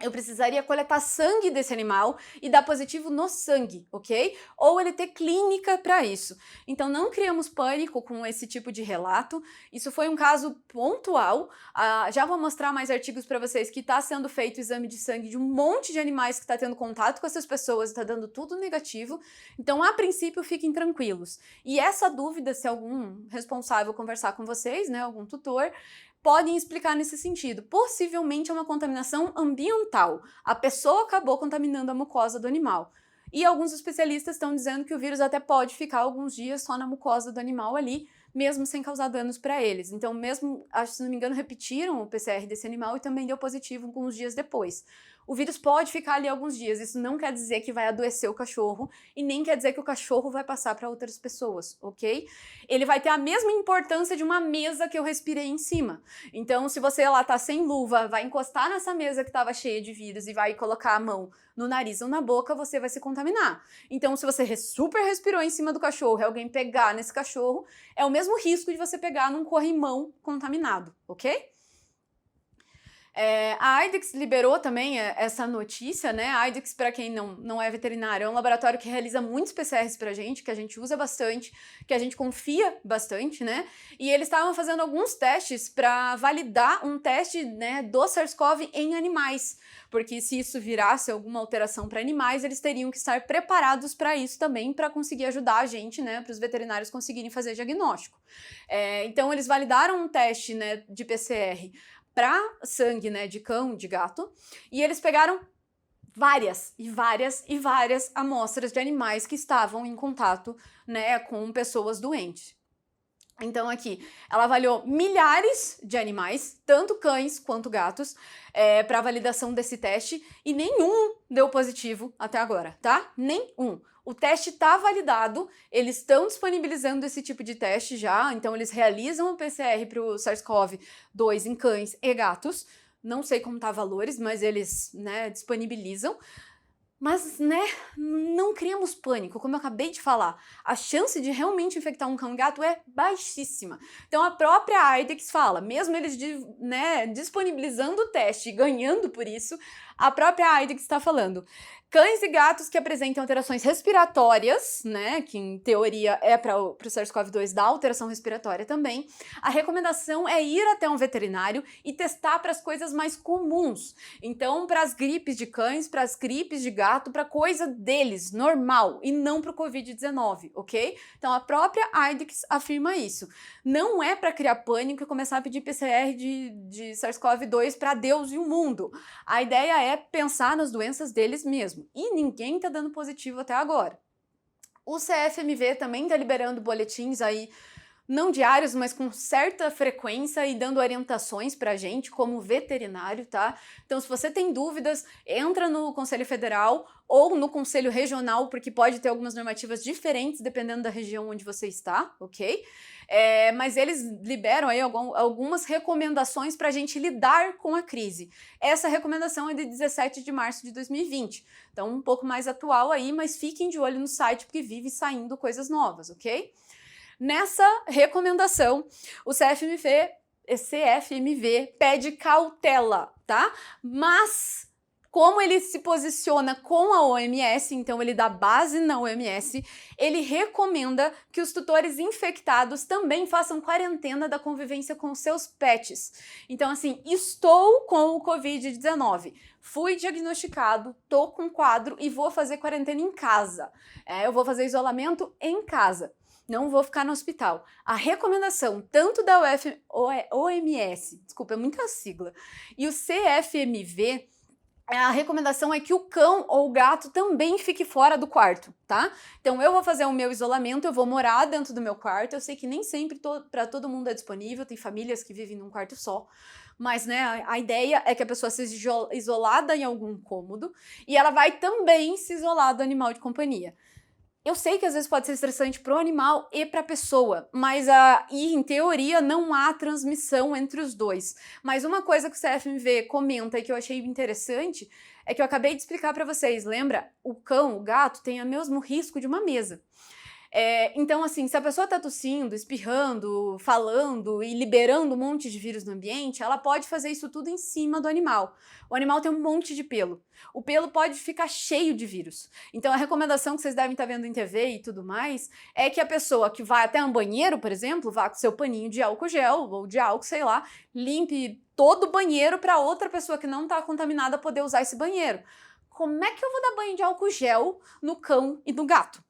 eu precisaria coletar sangue desse animal e dar positivo no sangue, ok? Ou ele ter clínica para isso. Então não criamos pânico com esse tipo de relato. Isso foi um caso pontual. Já vou mostrar mais artigos para vocês que está sendo feito exame de sangue de um monte de animais que está tendo contato com essas pessoas e está dando tudo negativo. Então, a princípio, fiquem tranquilos. E essa dúvida, se algum responsável conversar com vocês, né, algum tutor, podem explicar nesse sentido. Possivelmente é uma contaminação ambiental. A pessoa acabou contaminando a mucosa do animal. E alguns especialistas estão dizendo que o vírus até pode ficar alguns dias só na mucosa do animal ali, mesmo sem causar danos para eles. Então, mesmo, acho que se não me engano, repetiram o PCR desse animal e também deu positivo alguns dias depois. O vírus pode ficar ali alguns dias, isso não quer dizer que vai adoecer o cachorro e nem quer dizer que o cachorro vai passar para outras pessoas, ok? Ele vai ter a mesma importância de uma mesa que eu respirei em cima. Então, se você lá tá sem luva, vai encostar nessa mesa que estava cheia de vírus e vai colocar a mão no nariz ou na boca, você vai se contaminar. Então, se você super respirou em cima do cachorro e alguém pegar nesse cachorro, é o mesmo risco de você pegar num corrimão contaminado, ok? A IDEXX liberou também essa notícia, né? A IDEXX, para quem não é veterinário, é um laboratório que realiza muitos PCRs pra gente, que a gente usa bastante, que a gente confia bastante, né? E eles estavam fazendo alguns testes para validar um teste, né, do SARS-CoV em animais, porque se isso virasse alguma alteração para animais, eles teriam que estar preparados para isso também, para conseguir ajudar a gente, né, para os veterinários conseguirem fazer diagnóstico. Então, eles validaram um teste, né, de PCR para sangue, né, de cão, de gato, e eles pegaram várias amostras de animais que estavam em contato, né, com pessoas doentes. Então aqui, ela avaliou milhares de animais, tanto cães quanto gatos, para validação desse teste, e nenhum deu positivo até agora, tá? Nenhum. O teste está validado, eles estão disponibilizando esse tipo de teste já, então eles realizam o PCR para o SARS-CoV-2 em cães e gatos. Não sei como tá valores, mas eles, né, disponibilizam. Mas, né, não criamos pânico, como eu acabei de falar. A chance de realmente infectar um cão e gato é baixíssima. Então a própria IDEXX fala, mesmo eles, né, disponibilizando o teste e ganhando por isso, a própria IDEXX está falando. Cães e gatos que apresentam alterações respiratórias, né, que em teoria é para o SARS-CoV-2 da alteração respiratória também, a recomendação é ir até um veterinário e testar para as coisas mais comuns. Então, para as gripes de cães, para as gripes de gato, para coisa deles, normal, e não para o Covid-19, ok? Então, a própria IDEXX afirma isso. Não é para criar pânico e começar a pedir PCR de SARS-CoV-2 para Deus e o mundo. A ideia é pensar nas doenças deles mesmo. E ninguém tá dando positivo até agora. O CFMV também tá liberando boletins aí, não diários, mas com certa frequência e dando orientações pra gente como veterinário, tá? Então, se você tem dúvidas, entra no Conselho Federal ou no Conselho Regional, porque pode ter algumas normativas diferentes dependendo da região onde você está, ok? Mas eles liberam aí algumas recomendações para a gente lidar com a crise. Essa recomendação é de 17 de março de 2020, então um pouco mais atual aí, mas fiquem de olho no site porque vive saindo coisas novas, ok? Nessa recomendação, o CFMV pede cautela, tá? Mas como ele se posiciona com a OMS, então ele dá base na OMS, ele recomenda que os tutores infectados também façam quarentena da convivência com seus pets. Então, assim, estou com o Covid-19, fui diagnosticado, tô com quadro e vou fazer quarentena em casa. Eu vou fazer isolamento em casa. Não vou ficar no hospital. A recomendação tanto da OMS, desculpa, é muita sigla, e o CFMV, a recomendação é que o cão ou o gato também fique fora do quarto, tá? Então eu vou fazer o meu isolamento, eu vou morar dentro do meu quarto, eu sei que nem sempre para todo mundo é disponível, tem famílias que vivem num quarto só, mas, né, a ideia é que a pessoa seja isolada em algum cômodo e ela vai também se isolar do animal de companhia. Eu sei que às vezes pode ser estressante para o animal e para a pessoa, mas em teoria não há transmissão entre os dois. Mas uma coisa que o CFMV comenta e que eu achei interessante é que eu acabei de explicar para vocês, lembra? O cão, o gato tem o mesmo risco de uma mesa. Então, assim, se a pessoa tá tossindo, espirrando, falando e liberando um monte de vírus no ambiente, ela pode fazer isso tudo em cima do animal. O animal tem um monte de pelo. O pelo pode ficar cheio de vírus. Então, a recomendação que vocês devem estar vendo em TV e tudo mais é que a pessoa que vai até um banheiro, por exemplo, vá com seu paninho de álcool gel ou de álcool, sei lá, limpe todo o banheiro para outra pessoa que não está contaminada poder usar esse banheiro. Como é que eu vou dar banho de álcool gel no cão e no gato?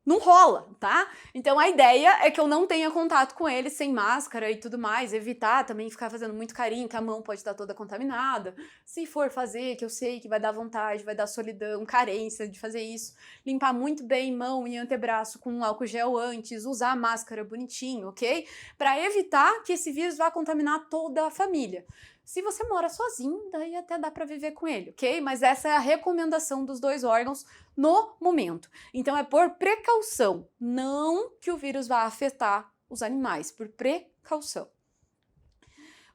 Não rola, tá? Então a ideia é que eu não tenha contato com eles sem máscara e tudo mais, evitar também ficar fazendo muito carinho, que a mão pode estar toda contaminada. Se for fazer, que eu sei que vai dar vontade, vai dar solidão, carência de fazer isso, limpar muito bem mão e antebraço com álcool gel antes, usar a máscara bonitinho, ok? Para evitar que esse vírus vá contaminar toda a família. Se você mora sozinho, daí até dá para viver com ele, ok? Mas essa é a recomendação dos dois órgãos no momento. Então é por precaução, não que o vírus vá afetar os animais, por precaução.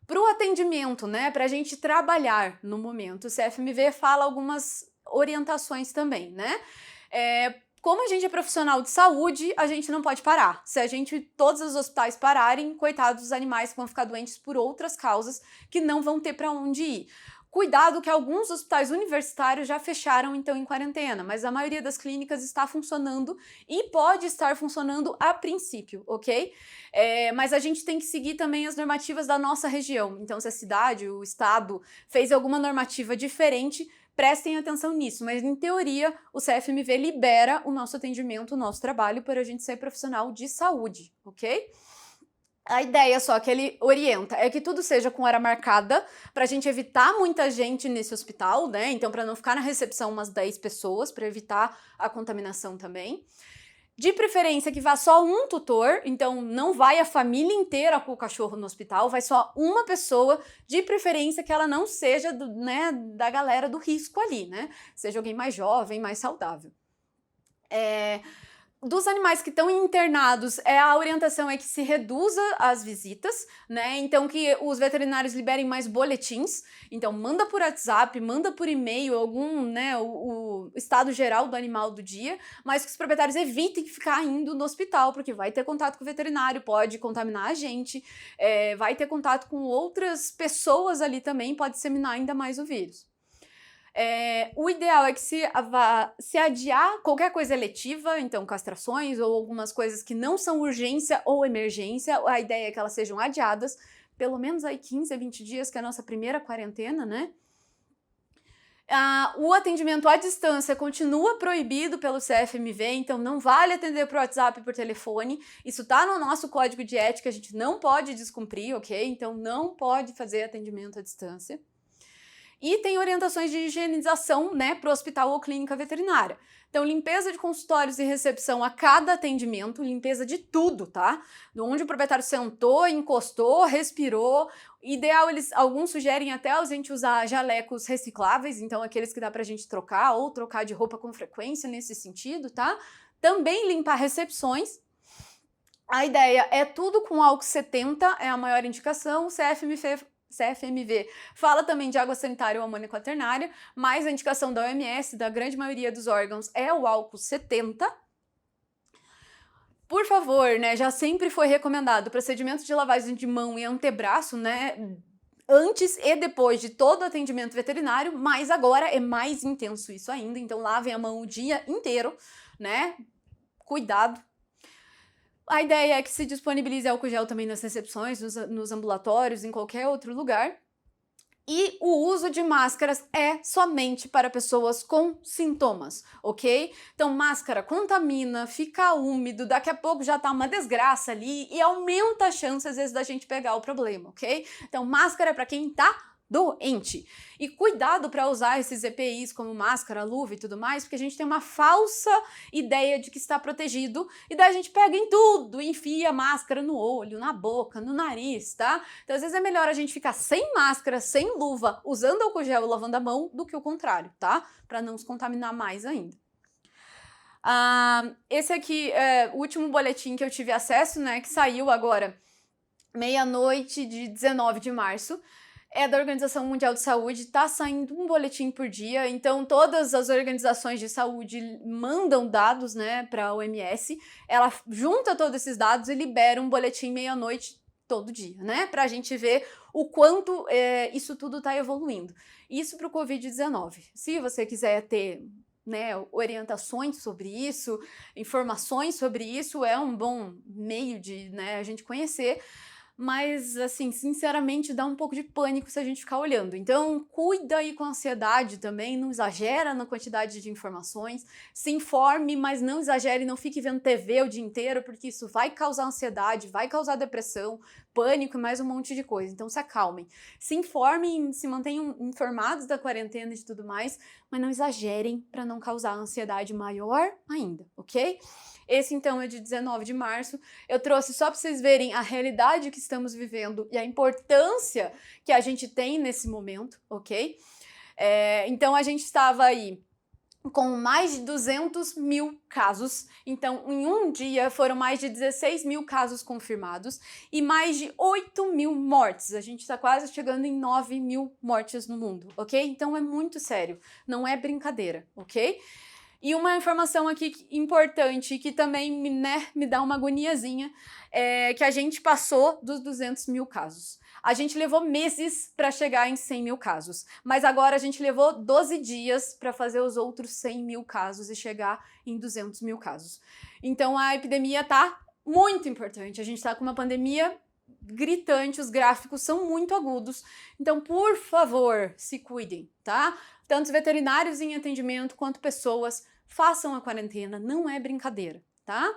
Para o atendimento, né, para a gente trabalhar no momento, o CFMV fala algumas orientações também, né? Como a gente é profissional de saúde, a gente não pode parar. Se todos os hospitais pararem, coitados dos animais que vão ficar doentes por outras causas que não vão ter para onde ir. Cuidado que alguns hospitais universitários já fecharam, então, em quarentena, mas a maioria das clínicas está funcionando e pode estar funcionando a princípio, ok? Mas a gente tem que seguir também as normativas da nossa região. Então, se a cidade, o estado, fez alguma normativa diferente, prestem atenção nisso, mas em teoria o CFMV libera o nosso atendimento, o nosso trabalho para a gente ser profissional de saúde, ok? A ideia só que ele orienta é que tudo seja com hora marcada para a gente evitar muita gente nesse hospital, né? Então, para não ficar na recepção umas 10 pessoas, para evitar a contaminação também. De preferência que vá só um tutor, então não vai a família inteira com o cachorro no hospital, vai só uma pessoa, de preferência que ela não seja da galera do risco ali, né? Seja alguém mais jovem, mais saudável. Dos animais que estão internados, a orientação é que se reduza as visitas, né? Então que os veterinários liberem mais boletins. Então manda por WhatsApp, manda por e-mail o estado geral do animal do dia, mas que os proprietários evitem ficar indo no hospital, porque vai ter contato com o veterinário, pode contaminar a gente, vai ter contato com outras pessoas ali também, pode disseminar ainda mais o vírus. O ideal é que se adiar qualquer coisa eletiva, então castrações ou algumas coisas que não são urgência ou emergência, a ideia é que elas sejam adiadas, pelo menos aí 15 a 20 dias, que é a nossa primeira quarentena, né? O atendimento à distância continua proibido pelo CFMV, então não vale atender por WhatsApp e por telefone. Isso está no nosso código de ética, a gente não pode descumprir, ok? Então não pode fazer atendimento à distância. E tem orientações de higienização, né, para o hospital ou clínica veterinária. Então, limpeza de consultórios e recepção a cada atendimento, limpeza de tudo, tá? De onde o proprietário sentou, encostou, respirou. Ideal, alguns sugerem até a gente usar jalecos recicláveis, então aqueles que dá pra gente trocar ou trocar de roupa com frequência nesse sentido, tá? Também limpar recepções. A ideia é tudo com álcool 70, é a maior indicação. O CFMV fala também de água sanitária ou amônia quaternária, mas a indicação da OMS, da grande maioria dos órgãos, é o álcool 70. Por favor, né, já sempre foi recomendado procedimento de lavagem de mão e antebraço, né, antes e depois de todo o atendimento veterinário, mas agora é mais intenso isso ainda, então lavem a mão o dia inteiro, né, cuidado. A ideia é que se disponibilize álcool gel também nas recepções, nos ambulatórios, em qualquer outro lugar. E o uso de máscaras é somente para pessoas com sintomas, ok? Então, máscara contamina, fica úmido, daqui a pouco já tá uma desgraça ali e aumenta a chance, às vezes, da gente pegar o problema, ok? Então, máscara é para quem tá doente. E cuidado para usar esses EPIs como máscara, luva e tudo mais, porque a gente tem uma falsa ideia de que está protegido e daí a gente pega em tudo, enfia máscara no olho, na boca, no nariz, tá? Então às vezes é melhor a gente ficar sem máscara, sem luva, usando álcool gel e lavando a mão, do que o contrário, tá? Para não se contaminar mais ainda. Esse aqui é o último boletim que eu tive acesso, né, que saiu agora meia-noite de 19 de março. é da Organização Mundial de Saúde, está saindo um boletim por dia, então todas as organizações de saúde mandam dados, né, para a OMS, ela junta todos esses dados e libera um boletim meia-noite todo dia, né, para a gente ver o quanto isso tudo está evoluindo. Isso para o Covid-19. Se você quiser ter, né, orientações sobre isso, informações sobre isso, é um bom meio de, né, a gente conhecer. Mas, assim, sinceramente, dá um pouco de pânico se a gente ficar olhando. Então, cuida aí com a ansiedade também, não exagera na quantidade de informações, se informe, mas não exagere, não fique vendo TV o dia inteiro, porque isso vai causar ansiedade, vai causar depressão, pânico e mais um monte de coisa. Então, se acalmem. Se informem, se mantenham informados da quarentena e de tudo mais, mas não exagerem para não causar ansiedade maior ainda, ok? Esse, então, é de 19 de março. Eu trouxe só para vocês verem a realidade que estamos vivendo e a importância que a gente tem nesse momento, ok? Então, a gente estava aí com mais de 200 mil casos. Então, em um dia, foram mais de 16 mil casos confirmados e mais de 8 mil mortes. A gente está quase chegando em 9 mil mortes no mundo, ok? Então, é muito sério. Não é brincadeira, ok? E uma informação aqui importante, que também me dá uma agoniazinha, é que a gente passou dos 200 mil casos. A gente levou meses para chegar em 100 mil casos, mas agora a gente levou 12 dias para fazer os outros 100 mil casos e chegar em 200 mil casos. Então a epidemia tá muito importante, a gente tá com uma pandemia gritante, os gráficos são muito agudos, então por favor, se cuidem, tá? Tanto os veterinários em atendimento quanto pessoas, façam a quarentena, não é brincadeira, tá?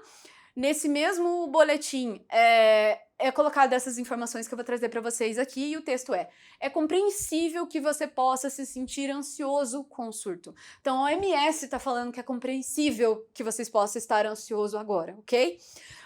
Nesse mesmo boletim é colocado essas informações que eu vou trazer para vocês aqui e o texto é compreensível que você possa se sentir ansioso com o surto. Então a OMS está falando que é compreensível que vocês possam estar ansioso agora, ok?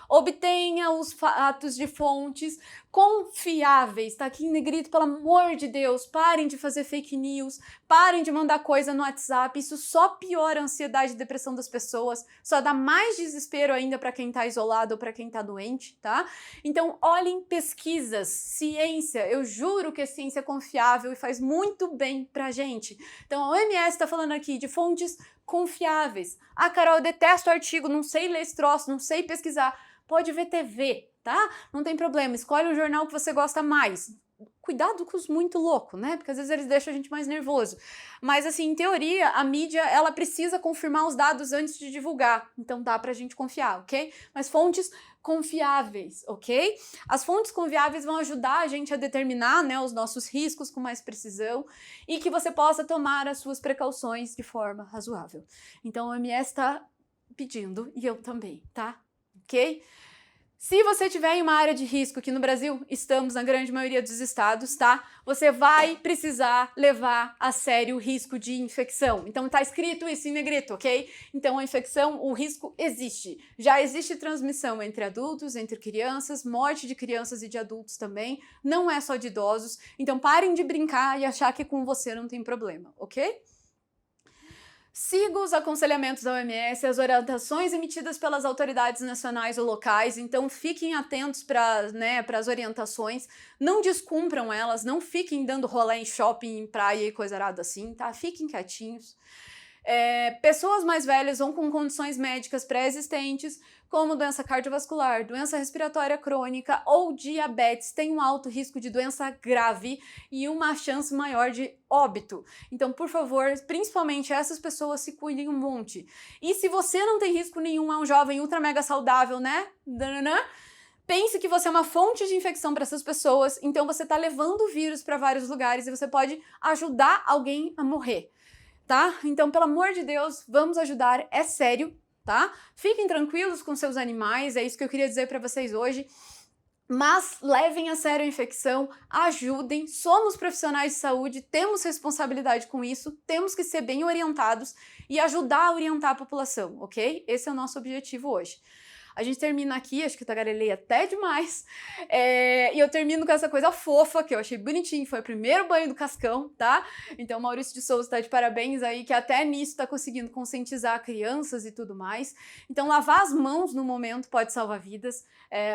Obtenha os fatos de fontes confiáveis, tá aqui em negrito, pelo amor de Deus, parem de fazer fake news, parem de mandar coisa no WhatsApp, isso só piora a ansiedade e depressão das pessoas, só dá mais desespero ainda para quem tá isolado ou para quem tá doente, tá? Então, olhem pesquisas, ciência, eu juro que a ciência é confiável e faz muito bem pra gente. Então, a OMS tá falando aqui de fontes confiáveis. Ah, Carol, eu detesto artigo, não sei ler esse troço, não sei pesquisar. Pode ver TV, tá? Não tem problema, escolhe um jornal que você gosta mais. Cuidado com os muito loucos, né? Porque às vezes eles deixam a gente mais nervoso. Mas, assim, em teoria, a mídia, ela precisa confirmar os dados antes de divulgar. Então dá pra gente confiar, ok? Mas fontes confiáveis, ok? As fontes confiáveis vão ajudar a gente a determinar, né, os nossos riscos com mais precisão e que você possa tomar as suas precauções de forma razoável. Então, a OMS está pedindo, e eu também, tá? Ok? Se você tiver em uma área de risco, que no Brasil estamos na grande maioria dos estados, tá? Você vai precisar levar a sério o risco de infecção. Então tá escrito isso em negrito, ok? Então a infecção, o risco existe. Já existe transmissão entre adultos, entre crianças, morte de crianças e de adultos também. Não é só de idosos. Então parem de brincar e achar que com você não tem problema, ok? Siga os aconselhamentos da OMS, as orientações emitidas pelas autoridades nacionais ou locais, então fiquem atentos para, né, as orientações, não descumpram elas, não fiquem dando rolê em shopping, em praia e coisa arada assim, tá? Fiquem quietinhos. Pessoas mais velhas ou com condições médicas pré-existentes, como doença cardiovascular, doença respiratória crônica ou diabetes, têm um alto risco de doença grave e uma chance maior de óbito. Então, por favor, principalmente essas pessoas, se cuidem um monte. E se você não tem risco nenhum, é um jovem ultra mega saudável, né? Pense que você é uma fonte de infecção para essas pessoas, então você está levando o vírus para vários lugares e você pode ajudar alguém a morrer. Tá? Então, pelo amor de Deus, vamos ajudar, é sério, tá? Fiquem tranquilos com seus animais, é isso que eu queria dizer para vocês hoje. Mas levem a sério a infecção, ajudem, somos profissionais de saúde, temos responsabilidade com isso, temos que ser bem orientados e ajudar a orientar a população, ok? Esse é o nosso objetivo hoje. A gente termina aqui, acho que eu tagarelei até demais, e eu termino com essa coisa fofa, que eu achei bonitinho, foi o primeiro banho do Cascão, tá? Então, Maurício de Souza tá de parabéns aí, que até nisso tá conseguindo conscientizar crianças e tudo mais. Então, lavar as mãos no momento pode salvar vidas,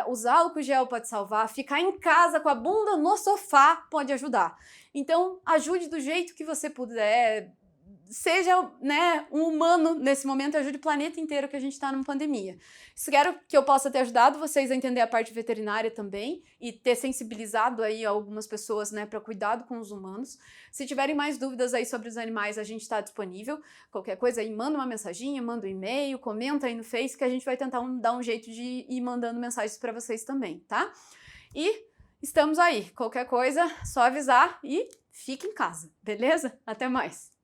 usar álcool gel pode salvar, ficar em casa com a bunda no sofá pode ajudar. Então, ajude do jeito que você puder, seja, né, um humano nesse momento, ajude o planeta inteiro que a gente está numa pandemia. Espero que eu possa ter ajudado vocês a entender a parte veterinária também e ter sensibilizado aí algumas pessoas, né, para cuidado com os humanos. Se tiverem mais dúvidas aí sobre os animais, a gente está disponível. Qualquer coisa aí, manda uma mensaginha, manda um e-mail, comenta aí no Face que a gente vai tentar dar um jeito de ir mandando mensagens para vocês também, tá? E estamos aí. Qualquer coisa, só avisar e fique em casa, beleza? Até mais!